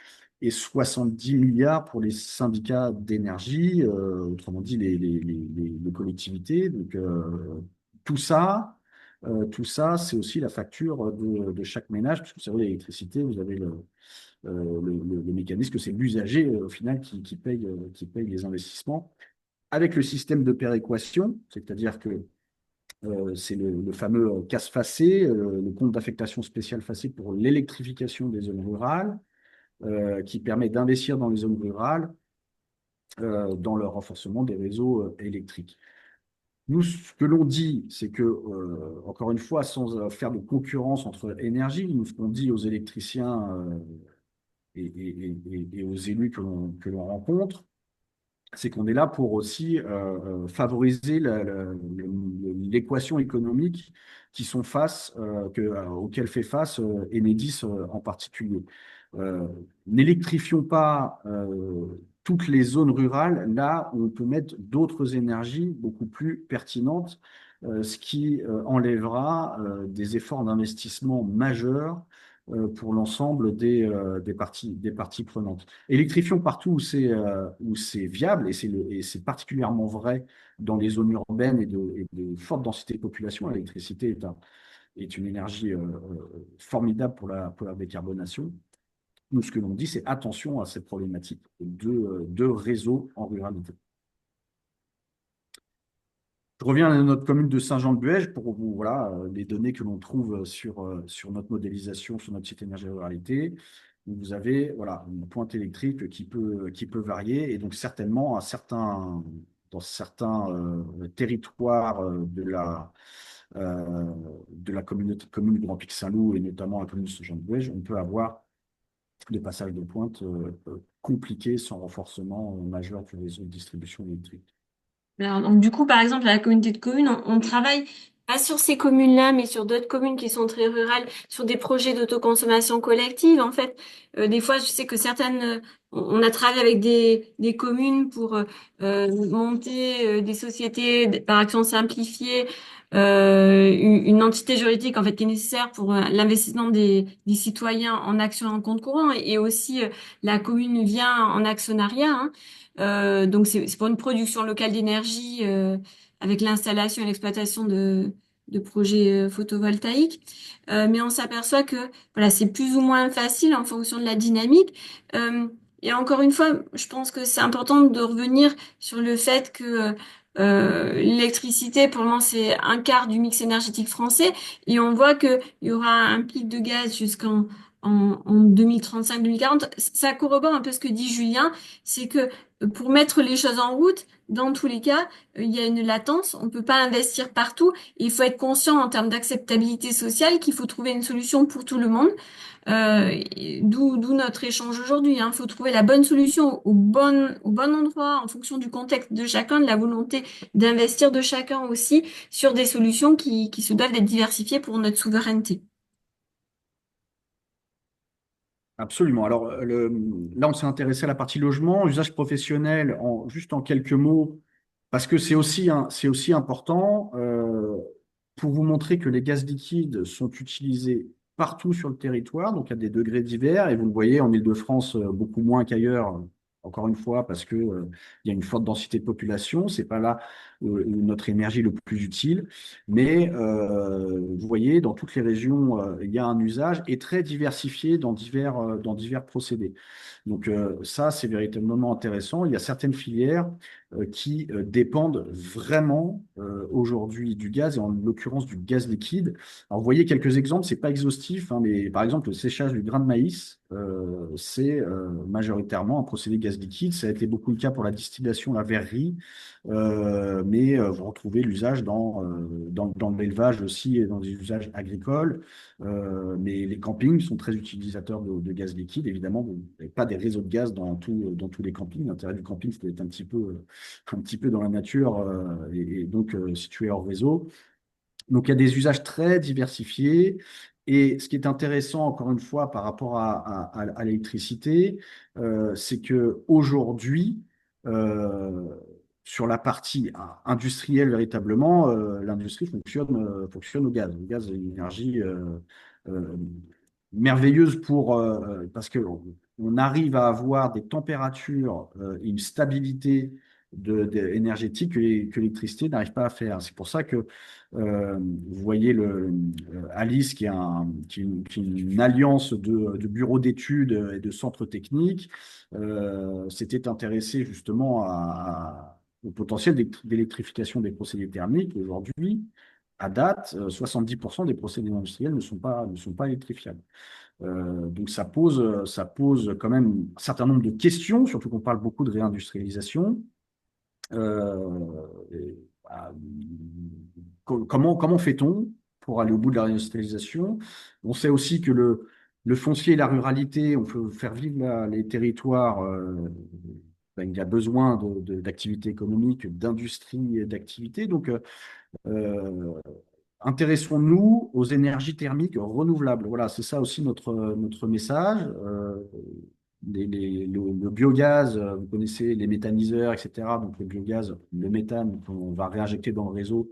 et 70 milliards pour les syndicats d'énergie, autrement dit les collectivités. Donc tout ça, c'est aussi la facture de chaque ménage, parce que vous savez, l'électricité, vous avez le mécanisme que c'est l'usager au final qui paye les investissements. Avec le système de péréquation, c'est-à-dire que c'est le fameux CAS facé, le compte d'affectation spéciale facé pour l'électrification des zones rurales, qui permet d'investir dans les zones rurales dans le renforcement des réseaux électriques. Nous, ce que l'on dit, c'est que, encore une fois, sans faire de concurrence entre énergies, nous, ce qu'on dit aux électriciens et aux élus que l'on rencontre, c'est qu'on est là pour aussi favoriser l'équation économique auquel fait face Enedis en particulier. N'électrifions pas toutes les zones rurales là où on peut mettre d'autres énergies beaucoup plus pertinentes, ce qui enlèvera des efforts d'investissement majeurs pour l'ensemble des parties prenantes. Électrifions partout où c'est viable, et c'est particulièrement vrai dans les zones urbaines et de forte densité de population. L'électricité est une énergie formidable pour la décarbonation. Nous, ce que l'on dit, c'est attention à cette problématique de réseau en ruralité. Je reviens à notre commune de Saint-Jean-de-Buège pour vous, voilà, les données que l'on trouve sur notre modélisation, sur notre site énergie ruralité. Vous avez voilà, une pointe électrique qui peut varier, et donc certainement dans certains territoires de la commune du Grand Pic Saint-Loup, et notamment la commune de Saint-Jean-de-Buège, on peut avoir des passages de pointe compliqués sans renforcement majeur du réseau de distribution électrique. Alors, donc, du coup, par exemple, à la communauté de communes, on travaille pas sur ces communes-là, mais sur d'autres communes qui sont très rurales, sur des projets d'autoconsommation collective. En fait, des fois, je sais que on a travaillé avec des communes pour monter des sociétés par action simplifiée, une entité juridique en fait qui est nécessaire pour l'investissement des citoyens en action en compte courant, et aussi la commune vient en actionnariat, hein. Donc c'est pour une production locale d'énergie avec l'installation et l'exploitation de projets photovoltaïques. Mais on s'aperçoit que voilà, c'est plus ou moins facile en fonction de la dynamique. Et encore une fois, je pense que c'est important de revenir sur le fait que L'électricité, pour le moment, c'est un quart du mix énergétique français. Et on voit qu'il y aura un pic de gaz en 2035-2040. Ça corrobore un peu ce que dit Julien, c'est que pour mettre les choses en route, dans tous les cas, il y a une latence. On peut pas investir partout. Il faut être conscient en termes d'acceptabilité sociale qu'il faut trouver une solution pour tout le monde. D'où notre échange aujourd'hui. Il faut trouver la bonne solution au bon endroit en fonction du contexte de chacun, de la volonté d'investir de chacun aussi sur des solutions qui se doivent d'être diversifiées pour notre souveraineté. Absolument. Alors, là, on s'est intéressé à la partie logement, usage professionnel, juste en quelques mots, parce que c'est aussi important pour vous montrer que les gaz liquides sont utilisés partout sur le territoire, donc à des degrés divers, et vous le voyez en Île-de-France beaucoup moins qu'ailleurs, encore une fois, parce que il y a une forte densité de population, c'est pas là où notre énergie est le plus utile, mais vous voyez, dans toutes les régions, il y a un usage et très diversifié dans divers procédés. Donc ça, c'est véritablement intéressant. Il y a certaines filières qui dépendent vraiment aujourd'hui du gaz et en l'occurrence du gaz liquide. Alors, vous voyez quelques exemples, c'est pas exhaustif, hein, mais par exemple, le séchage du grain de maïs, c'est majoritairement un procédé gaz liquide. Ça a été beaucoup le cas pour la distillation, la verrerie, mais vous retrouvez l'usage dans l'élevage aussi et dans des usages agricoles. Mais les campings sont très utilisateurs de gaz liquide. Évidemment, vous n'avez pas des réseaux de gaz dans tous les campings. L'intérêt du camping, c'est d'être un petit peu dans la nature et donc situé hors réseau. Donc, il y a des usages très diversifiés. Et ce qui est intéressant, encore une fois, par rapport à l'électricité, c'est que aujourd'hui, euh, sur la partie industrielle, véritablement, l'industrie fonctionne au gaz. Le gaz est une énergie euh, merveilleuse parce que on arrive à avoir des températures et une stabilité énergétique que l'électricité n'arrive pas à faire. C'est pour ça que vous voyez Alice, qui est une alliance de bureaux d'études et de centres techniques, s'était intéressé justement au potentiel d'électrification des procédés thermiques. Aujourd'hui, à date, 70% des procédés industriels ne sont pas électrifiables. Donc ça pose quand même un certain nombre de questions, surtout qu'on parle beaucoup de réindustrialisation. Bah, comment fait-on pour aller au bout de la réindustrialisation? On sait aussi que le foncier et la ruralité, on peut faire vivre les territoires. Ben, il y a besoin d'activités économiques, d'industrie et d'activités. Donc, euh, intéressons-nous aux énergies thermiques renouvelables. Voilà, c'est ça aussi notre message. Le biogaz, vous connaissez les méthaniseurs, etc. Donc le biogaz, le méthane qu'on va réinjecter dans le réseau,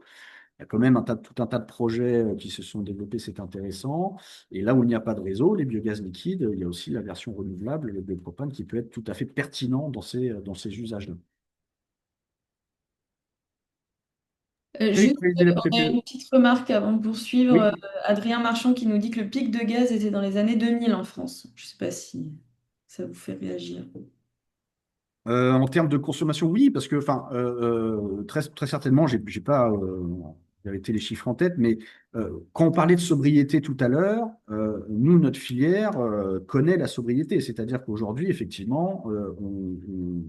il y a quand même tout un tas de projets qui se sont développés, c'est intéressant. Et là où il n'y a pas de réseau, les biogaz liquides, il y a aussi la version renouvelable, le biopropane, qui peut être tout à fait pertinent dans ces usages-là. Oui, Juste, président de la on a une PPE. petite remarque avant de poursuivre. Oui. Adrien Marchand qui nous dit que le pic de gaz était dans les années 2000 en France. Je ne sais pas si ça vous fait réagir. En termes de consommation, oui, parce que, enfin, très certainement, j'ai pas vérité les chiffres en tête, mais quand on parlait de sobriété tout à l'heure, nous, notre filière connaît la sobriété, c'est-à-dire qu'aujourd'hui, effectivement,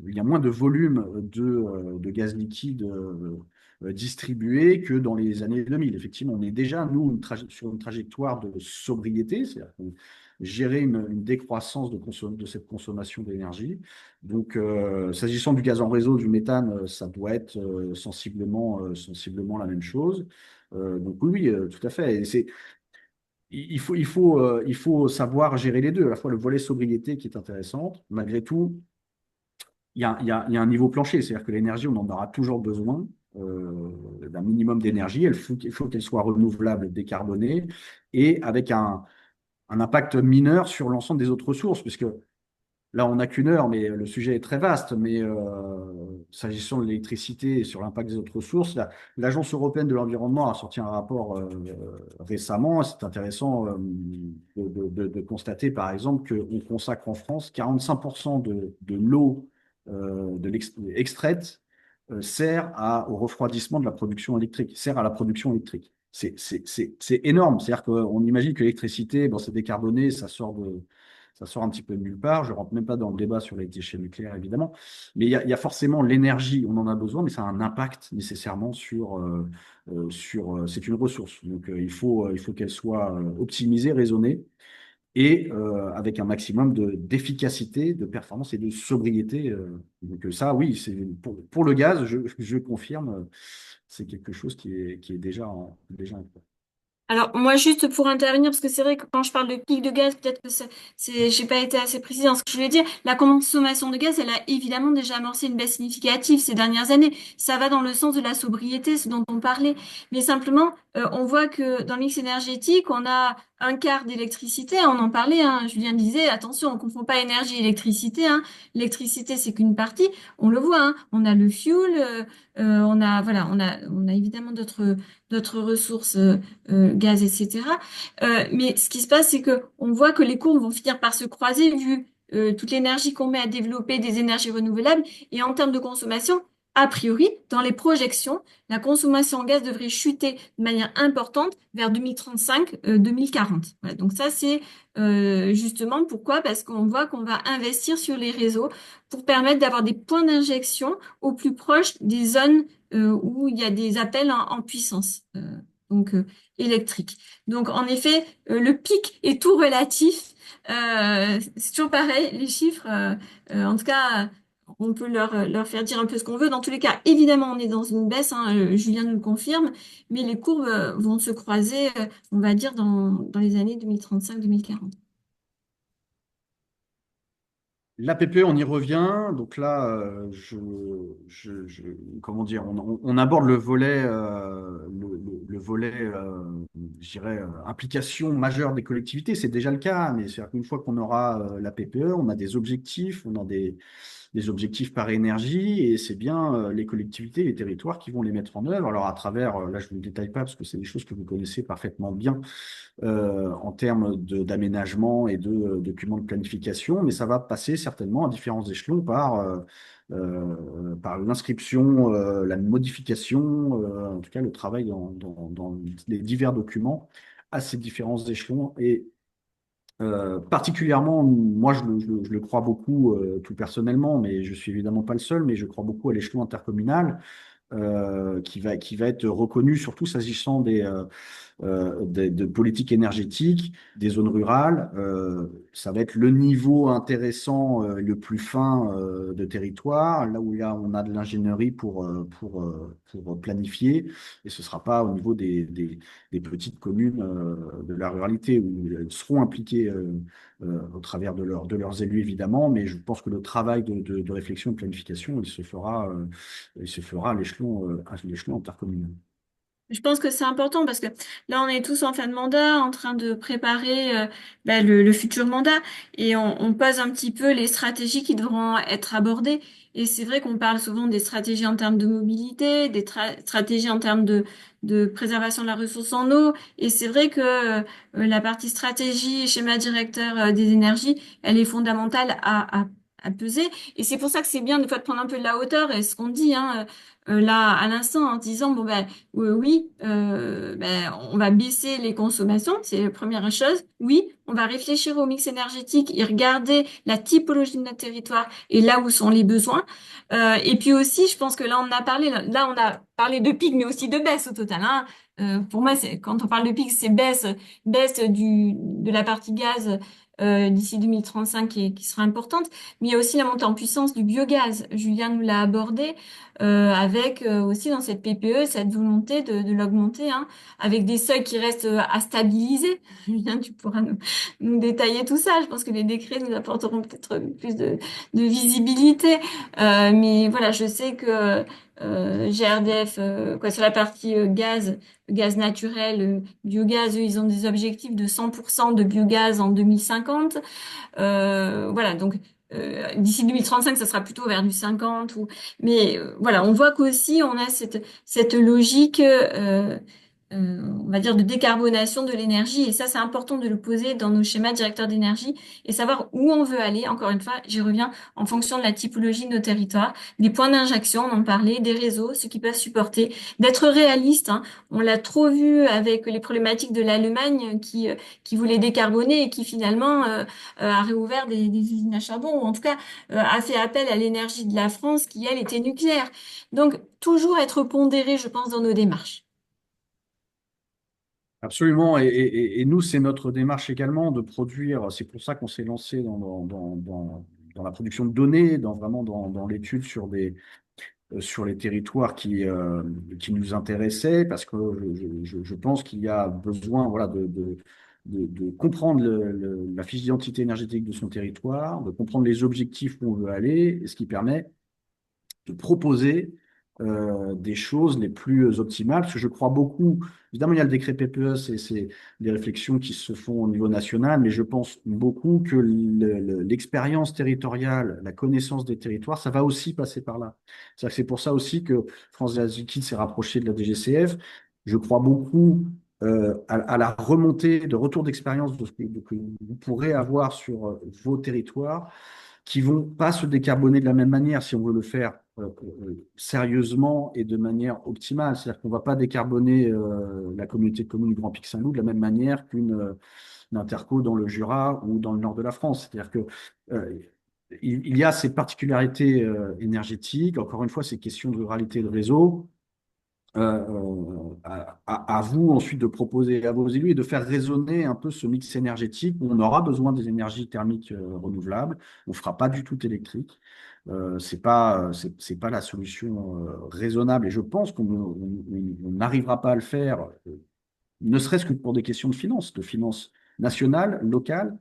il y a moins de volume de gaz liquide distribué que dans les années 2000. Effectivement, on est déjà, nous, sur une trajectoire de sobriété, c'est-à-dire qu'on gérer une décroissance de cette consommation d'énergie. Donc, s'agissant du gaz en réseau, du méthane, ça doit être sensiblement la même chose. Donc oui, tout à fait. Il faut savoir gérer les deux. À la fois le volet sobriété qui est intéressante, malgré tout, il y a un niveau plancher, c'est-à-dire que l'énergie, on en aura toujours besoin d'un minimum d'énergie. Il faut qu'elle soit renouvelable, décarbonée et avec un impact mineur sur l'ensemble des autres ressources, puisque là, on n'a qu'une heure, mais le sujet est très vaste. Mais s'agissant de l'électricité et sur l'impact des autres ressources, l'Agence européenne de l'environnement a sorti un rapport récemment. C'est intéressant de constater, par exemple, qu'on consacre en France 45% de l'eau extraite sert au refroidissement de la production électrique, sert à la production électrique. C'est énorme. C'est-à-dire qu'on imagine que l'électricité, bon, c'est décarboné, ça sort un petit peu de nulle part. Je ne rentre même pas dans le débat sur les déchets nucléaires, évidemment. Mais il y a forcément l'énergie, on en a besoin, mais ça a un impact nécessairement c'est une ressource. Donc, il faut qu'elle soit optimisée, raisonnée et avec un maximum d'efficacité, de performance et de sobriété. Donc ça, oui, pour le gaz, je confirme, c'est quelque chose qui est déjà en cours. Alors, moi, juste pour intervenir, parce que c'est vrai que quand je parle de pic de gaz, peut-être que j'ai pas été assez précise dans ce que je voulais dire. La consommation de gaz, elle a évidemment déjà amorcé une baisse significative ces dernières années. Ça va dans le sens de la sobriété, ce dont on parlait. Mais simplement, on voit que dans le mix énergétique, on a un quart d'électricité. On en parlait, hein. Julien disait, attention, on confond pas énergie et électricité, hein. L'électricité, c'est qu'une partie. On le voit, hein. On a le fuel, voilà, on a évidemment d'autres ressources. Gaz, etc. Mais ce qui se passe, c'est que on voit que les courbes vont finir par se croiser vu toute l'énergie qu'on met à développer des énergies renouvelables. Et en termes de consommation, a priori, dans les projections, la consommation en gaz devrait chuter de manière importante vers 2035-2040. Voilà, donc ça, c'est justement pourquoi? Parce qu'on voit qu'on va investir sur les réseaux pour permettre d'avoir des points d'injection au plus proche des zones où il y a des appels en puissance. Donc, électrique. Donc, en effet, le pic est tout relatif. C'est toujours pareil, les chiffres, en tout cas, on peut leur faire dire un peu ce qu'on veut. Dans tous les cas, évidemment, on est dans une baisse, hein, Julien nous le confirme, mais les courbes vont se croiser, on va dire, dans les années 2035-2040. La PPE, on y revient. Donc là, comment dire, on aborde le volet, le volet, je dirais, implication majeure des collectivités. C'est déjà le cas, mais c'est-à-dire qu'une fois qu'on aura la PPE, on a des objectifs, on a des objectifs par énergie, et c'est bien les collectivités, les territoires qui vont les mettre en œuvre. Alors à travers, là je ne vous le détaille pas parce que c'est des choses que vous connaissez parfaitement bien en termes d'aménagement et de documents de planification, mais ça va passer certainement à différents échelons par l'inscription, la modification, en tout cas le travail dans les divers documents à ces différents échelons. Et particulièrement, moi, je le crois beaucoup, tout personnellement, mais je suis évidemment pas le seul, mais je crois beaucoup à l'échelon intercommunal, qui va être reconnu, surtout s'agissant de politique énergétique, des zones rurales. Ça va être le niveau intéressant, le plus fin de territoire, là où on a de l'ingénierie pour planifier, et ce ne sera pas au niveau des petites communes de la ruralité, où elles seront impliquées au travers de leurs élus, évidemment, mais je pense que le travail de réflexion et de planification, il se fera à l'échelon intercommunal. Je pense que c'est important parce que là, on est tous en fin de mandat, en train de préparer le futur mandat et on pose un petit peu les stratégies qui devront être abordées. Et c'est vrai qu'on parle souvent des stratégies en termes de mobilité, des stratégies en termes de préservation de la ressource en eau. Et c'est vrai que la partie stratégie, schéma directeur des énergies, elle est fondamentale à peser. Et c'est pour ça que c'est bien des fois de prendre un peu de la hauteur et ce qu'on dit là à l'instant en disant bon ben oui, on va baisser les consommations, c'est la première chose. Oui, on va réfléchir au mix énergétique et regarder la typologie de notre territoire et là où sont les besoins. Et puis aussi, je pense que là, on a parlé de pic, mais aussi de baisse au total, hein. Pour moi, quand on parle de pic, c'est baisse de la partie gaz d'ici 2035 qui sera importante. Mais il y a aussi la montée en puissance du biogaz. Julien nous l'a abordé avec aussi dans cette PPE cette volonté de l'augmenter, hein, avec des seuils qui restent à stabiliser. Julien, tu pourras nous détailler tout ça. Je pense que les décrets nous apporteront peut-être plus de visibilité. Mais voilà, je sais que GRDF, sur la partie gaz naturel, biogaz, eux, ils ont des objectifs de 100% de biogaz en 2050. Voilà, donc d'ici 2035, ça sera plutôt vers du 50. Mais voilà, on voit qu'aussi on a cette logique on va dire, de décarbonation de l'énergie. Et ça, c'est important de le poser dans nos schémas directeurs d'énergie et savoir où on veut aller. Encore une fois, j'y reviens en fonction de la typologie de nos territoires, des points d'injection, on en parlait, des réseaux, ceux qui peuvent supporter, d'être réaliste, hein. On l'a trop vu avec les problématiques de l'Allemagne qui voulait décarboner et qui finalement a réouvert des usines à charbon, ou en tout cas a fait appel à l'énergie de la France qui, elle, était nucléaire. Donc, toujours être pondéré, je pense, dans nos démarches. Absolument. Et nous, c'est notre démarche également de produire. C'est pour ça qu'on s'est lancé dans la production de données, vraiment dans l'étude sur les territoires qui nous intéressaient, parce que je pense qu'il y a besoin, voilà, de comprendre la fiche d'identité énergétique de son territoire, de comprendre les objectifs où on veut aller, et ce qui permet de proposer des choses les plus optimales, parce que je crois beaucoup, évidemment, il y a le décret PPE, c'est des réflexions qui se font au niveau national, mais je pense beaucoup que l'expérience territoriale, la connaissance des territoires, ça va aussi passer par là. C'est-à-dire que c'est pour ça aussi que France Gaz Liquide s'est rapproché de la DGCF. Je crois beaucoup à la remontée de retour d'expérience que vous pourrez avoir sur vos territoires qui vont pas se décarboner de la même manière si on veut le faire sérieusement et de manière optimale. C'est-à-dire qu'on ne va pas décarboner la communauté de communes du Grand Pic Saint-Loup de la même manière une interco dans le Jura ou dans le nord de la France. C'est-à-dire que euh, il y a ces particularités énergétiques. Encore une fois, ces questions de ruralité de réseau. À vous ensuite de proposer à vos élus et de faire résonner un peu ce mix énergétique où on aura besoin des énergies thermiques renouvelables. On ne fera pas du tout électrique. C'est pas la solution raisonnable et je pense qu'on n'arrivera pas à le faire, ne serait-ce que pour des questions de finances nationales, locales.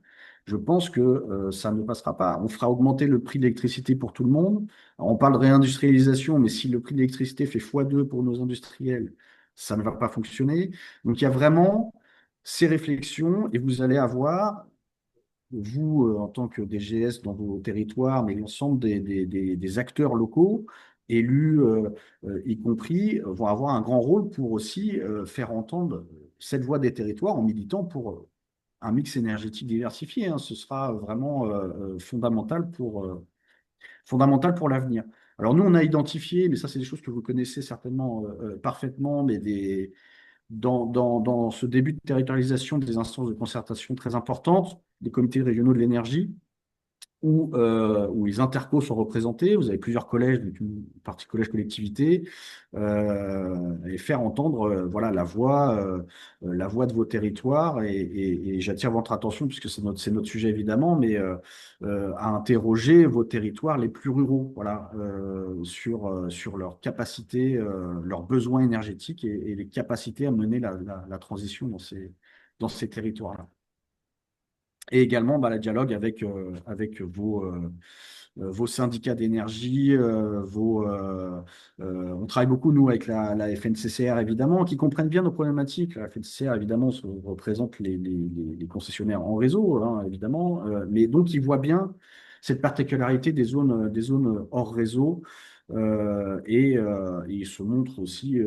Je pense que ça ne passera pas. On fera augmenter le prix de l'électricité pour tout le monde. Alors, on parle de réindustrialisation, mais si le prix de l'électricité fait x2 pour nos industriels, ça ne va pas fonctionner. Donc il y a vraiment ces réflexions et vous allez avoir, vous, en tant que DGS dans vos territoires, mais l'ensemble des acteurs locaux, élus y compris, vont avoir un grand rôle pour aussi faire entendre cette voix des territoires en militant pour un mix énergétique diversifié, hein. Ce sera vraiment fondamental pour l'avenir. Alors nous, on a identifié, mais ça c'est des choses que vous connaissez certainement parfaitement, mais dans ce début de territorialisation des instances de concertation très importantes, des comités régionaux de l'énergie, où les intercos sont représentés. Vous avez plusieurs collèges, donc une partie collège collectivité, et faire entendre voilà, la voix de vos territoires. Et j'attire votre attention, puisque c'est notre sujet évidemment, mais à interroger vos territoires les plus ruraux voilà, sur leurs capacités, leurs besoins énergétiques et les capacités à mener la transition dans ces territoires-là. Et également bah, le dialogue avec vos syndicats d'énergie, on travaille beaucoup, nous, avec la FNCCR, évidemment, qui comprennent bien nos problématiques. La FNCCR, évidemment, représente les concessionnaires en réseau, hein, évidemment, mais donc ils voient bien cette particularité des zones hors réseau et ils se montrent aussi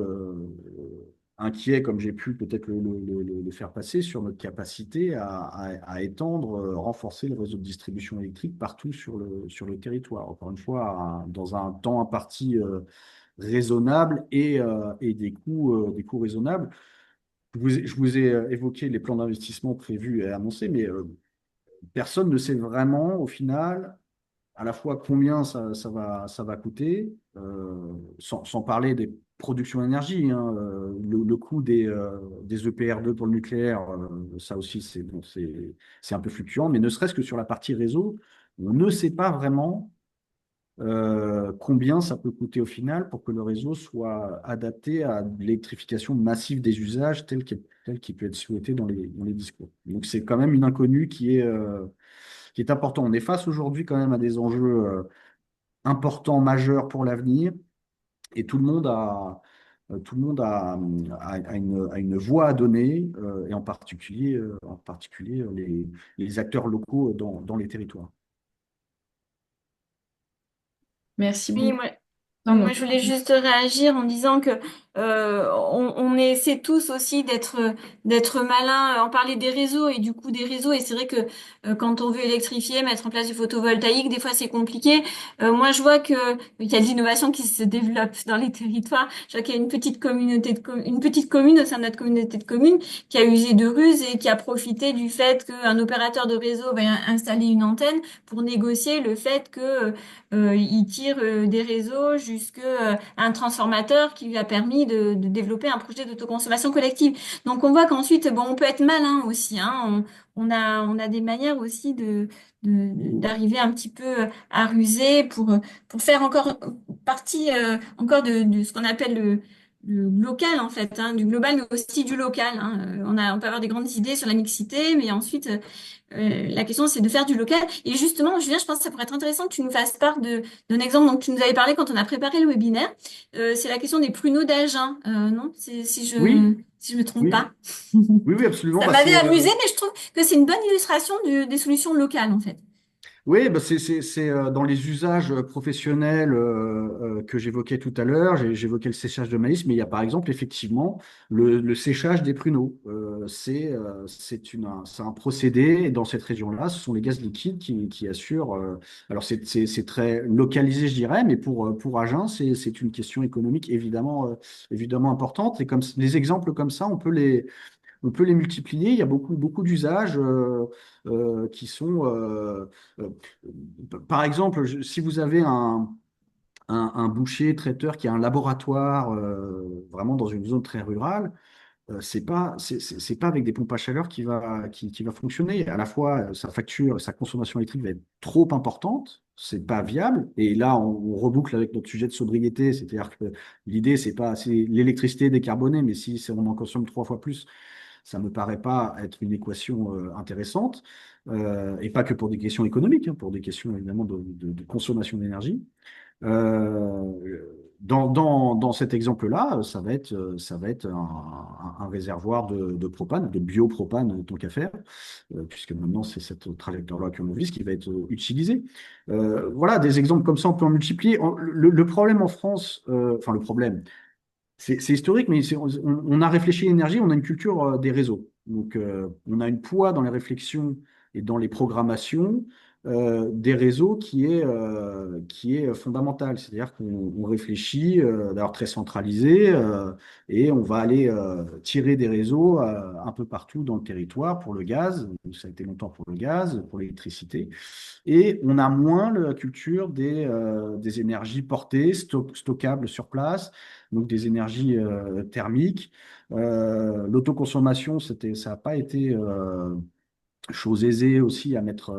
inquiet, comme j'ai pu peut-être le faire passer, sur notre capacité à étendre, renforcer le réseau de distribution électrique partout sur le territoire. Encore une fois, dans un temps imparti raisonnable et des coûts raisonnables. Je vous ai évoqué les plans d'investissement prévus et annoncés, mais personne ne sait vraiment, au final, à la fois combien ça va coûter, sans parler des productions d'énergie, hein, le coût des EPR2 pour le nucléaire, ça aussi, c'est un peu fluctuant, mais ne serait-ce que sur la partie réseau, on ne sait pas vraiment combien ça peut coûter au final pour que le réseau soit adapté à l'électrification massive des usages tel qu'il peut être souhaité dans les discours. Donc c'est quand même une inconnue qui est important. On est face aujourd'hui quand même à des enjeux importants, majeurs pour l'avenir, et tout le monde a une voix à donner, et en particulier les acteurs locaux dans les territoires. Merci Oui, beaucoup. moi, Pardon. moi, je voulais juste réagir en disant que on essaie tous aussi d'être malins. On parlait des réseaux et du coût des réseaux. Et c'est vrai que quand on veut électrifier, mettre en place du photovoltaïque, des fois c'est compliqué. Moi, je vois que il y a de l'innovation qui se développe dans les territoires. Je vois qu'il y a une petite une petite commune au sein de notre communauté de communes qui a usé de ruse et qui a profité du fait qu'un opérateur de réseau va installer une antenne pour négocier le fait que il tire des réseaux jusqu'à un transformateur qui lui a permis de développer un projet d'autoconsommation collective. Donc on voit qu'ensuite, bon, on peut être malin aussi, hein. On a des manières aussi d'arriver un petit peu à ruser pour faire encore partie encore de ce qu'on appelle le local en fait, hein, du global mais aussi du local, hein. On peut avoir des grandes idées sur la mixité, mais ensuite la question, c'est de faire du local. Et justement, Julien, je pense que ça pourrait être intéressant que tu nous fasses part d'un exemple dont tu nous avais parlé quand on a préparé le webinaire. C'est la question des pruneaux d'Agen. Non? Oui, Si je me trompe oui, pas. oui, oui, absolument. Ça Bah, m'avait amusé, mais je trouve que c'est une bonne illustration des solutions locales, en fait. oui, bah dans les usages professionnels que j'évoquais tout à l'heure. J'évoquais le séchage de maïs, mais il y a par exemple effectivement le séchage des pruneaux. C'est un procédé, et dans cette région-là, ce sont les gaz liquides qui assurent. Alors c'est très localisé, je dirais, mais pour Agen, c'est une question économique évidemment importante. Et comme les exemples comme ça, on peut les multiplier. Il y a beaucoup d'usages qui sont, euh, par exemple, si vous avez un boucher traiteur qui a un laboratoire vraiment dans une zone très rurale, c'est pas avec des pompes à chaleur qui va fonctionner. À la fois, sa facture, sa consommation électrique va être trop importante. C'est pas viable. Et là, on reboucle avec notre sujet de sobriété, c'est-à-dire que l'idée, c'est l'électricité décarbonée, mais si on en consomme 3 fois plus, ça me paraît pas être une équation intéressante, et pas que pour des questions économiques, hein, pour des questions évidemment de consommation d'énergie. Dans cet exemple-là, ça va être un réservoir de propane, de biopropane, tant qu'à faire, puisque maintenant c'est cette trajectoire-là que l'on vise qui va être utilisée. Voilà, des exemples comme ça, on peut en multiplier. Le problème en France, enfin le problème, c'est historique, mais on a réfléchi à l'énergie, on a une culture des réseaux. Donc, on a une poids dans les réflexions et dans les programmations des réseaux qui est fondamentale. C'est-à-dire qu'on réfléchit d'ailleurs très centralisé, et on va aller tirer des réseaux un peu partout dans le territoire pour le gaz. Ça a été longtemps pour le gaz, pour l'électricité. Et on a moins la culture des énergies portées, stockables sur place, donc des énergies thermiques. L'autoconsommation, ça n'a pas été chose aisée aussi à mettre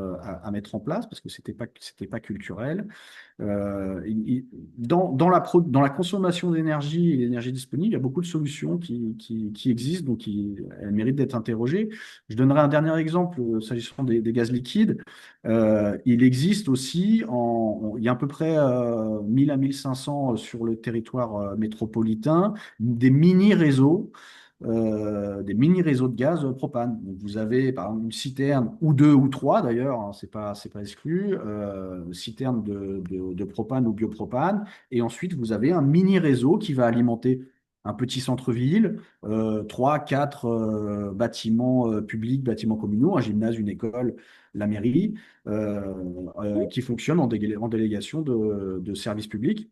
en place parce que c'était pas culturel. Dans la consommation d'énergie et l'énergie disponible, il y a beaucoup de solutions qui existent, donc elles méritent d'être interrogées. Je donnerai un dernier exemple s'agissant des gaz liquides. Il existe aussi, il y a à peu près 1000 à 1500 sur le territoire métropolitain, des mini-réseaux de gaz propane. Donc, vous avez par exemple une citerne ou deux ou trois d'ailleurs, hein, c'est pas exclu, citerne de propane ou biopropane. Et ensuite, vous avez un mini-réseau qui va alimenter un petit centre-ville, trois, quatre bâtiments publics, bâtiments communaux, un gymnase, une école, la mairie, qui fonctionnent en délégation de services publics.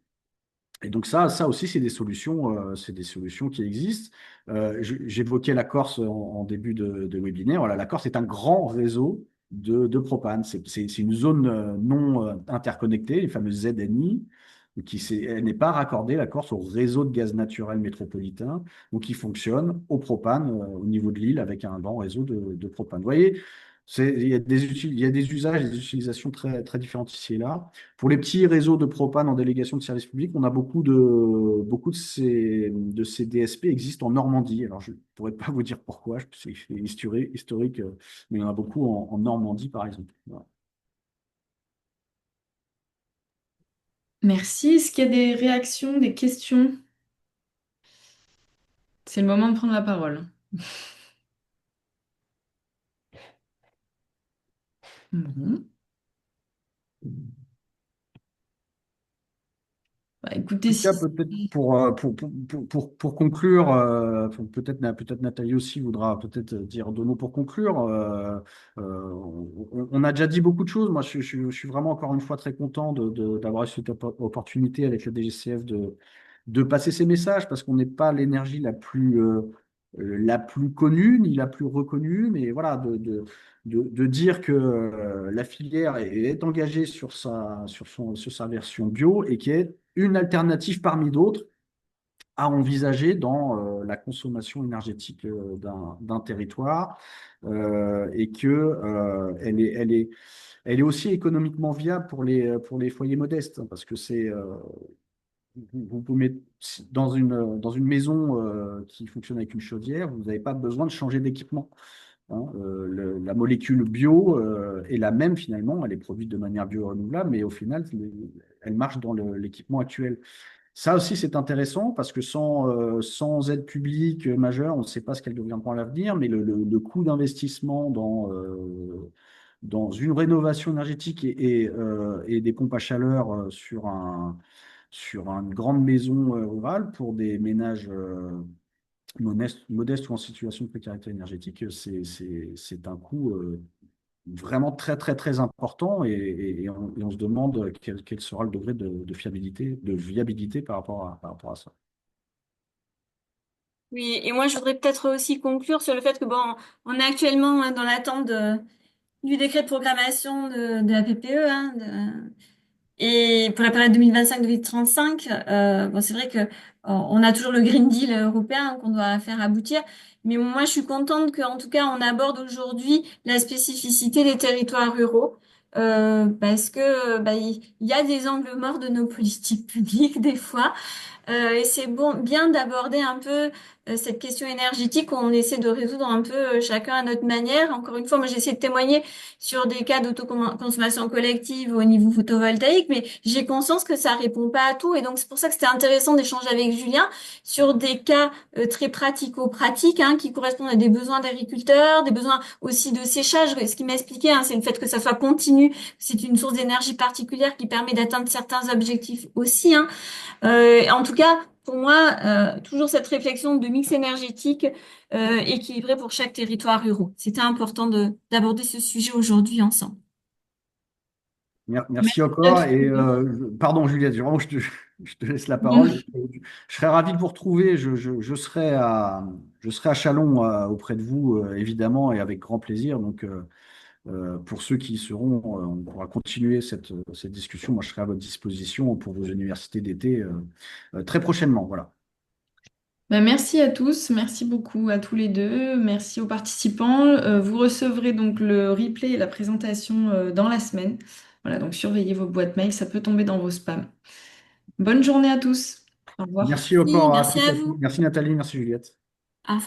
Et donc ça aussi, c'est des solutions qui existent. J'évoquais la Corse en début de webinaire. Voilà, la Corse est un grand réseau de propane. C'est une zone non interconnectée, les fameuses ZNI, elle n'est pas raccordée, la Corse, au réseau de gaz naturel métropolitain, donc qui fonctionne au propane au niveau de l'île avec un grand réseau de propane. Vous voyez, il y a des usages, des utilisations très différentes ici et là. Pour les petits réseaux de propane en délégation de service public, on a beaucoup de ces DSP existent en Normandie. Alors, je ne pourrais pas vous dire pourquoi, c'est historique, mais il y en a beaucoup en Normandie, par exemple. Voilà. Merci. Est-ce qu'il y a des réactions, des questions? C'est le moment de prendre la parole. Bon. Bah, écoutez, En tout cas, si... peut-être pour conclure, peut-être Nathalie aussi voudra peut-être dire deux mots pour conclure. On a déjà dit beaucoup de choses. Moi, je suis vraiment encore une fois très content d'avoir eu cette opportunité avec le DGCF de passer ces messages parce qu'on n'est pas l'énergie la plus connue ni la plus reconnue, mais voilà, de dire que la filière est engagée sur sa version bio et qui est une alternative parmi d'autres à envisager dans la consommation énergétique d'un territoire et que elle est aussi économiquement viable pour les foyers modestes, hein, parce que vous pouvez mettre dans une maison qui fonctionne avec une chaudière, vous n'avez pas besoin de changer d'équipement. Hein. La molécule bio est la même finalement, elle est produite de manière bio-renouvelable, mais au final, elle marche dans l'équipement actuel. Ça aussi, c'est intéressant parce que sans aide publique majeure, on ne sait pas ce qu'elles deviendront à l'avenir, mais le coût d'investissement dans une rénovation énergétique et des pompes à chaleur sur une grande maison rurale pour des ménages modestes ou en situation de précarité énergétique, c'est un coût vraiment très, très, très important et on se demande quel sera le degré de fiabilité, de viabilité par rapport à ça. Oui, et moi je voudrais peut-être aussi conclure sur le fait que bon, on est actuellement hein, dans l'attente du décret de programmation de la PPE, hein, et pour la période 2025-2035. Bon, c'est vrai que on a toujours le Green Deal européen qu'on doit faire aboutir, mais moi je suis contente qu'en tout cas on aborde aujourd'hui la spécificité des territoires ruraux. Parce que bah, il y a des angles morts de nos politiques publiques des fois. Et c'est bon, bien d'aborder un peu cette question énergétique qu'on essaie de résoudre un peu chacun à notre manière. Encore une fois, moi j'essaie de témoigner sur des cas d'autoconsommation collective au niveau photovoltaïque, mais j'ai conscience que ça répond pas à tout. Et donc c'est pour ça que c'était intéressant d'échanger avec Julien sur des cas très pratico-pratiques hein, qui correspondent à des besoins d'agriculteurs, des besoins aussi de séchage. Ce qu'il m'a expliqué, hein, c'est le fait que ça soit continu. C'est une source d'énergie particulière qui permet d'atteindre certains objectifs aussi. Hein. En tout cas, pour moi, toujours cette réflexion de mix énergétique équilibré pour chaque territoire rural. C'était important d'aborder ce sujet aujourd'hui ensemble. Merci Merci à encore. tous Et les deux. pardon, Juliette, vraiment, je te laisse la Non. parole. Je serais ravi de vous retrouver. Je serai à Chalon auprès de vous, évidemment, et avec grand plaisir. Donc, pour ceux qui y seront, on pourra continuer cette discussion. Moi, je serai à votre disposition pour vos universités d'été très prochainement. Voilà. Bah, merci à tous, merci beaucoup à tous les deux, merci aux participants. Vous recevrez donc le replay et la présentation dans la semaine. Voilà, donc surveillez vos boîtes mail, ça peut tomber dans vos spams. Bonne journée à tous. Au revoir. Merci Merci, encore à merci toutes et à à tous. vous. Merci Nathalie, merci Juliette.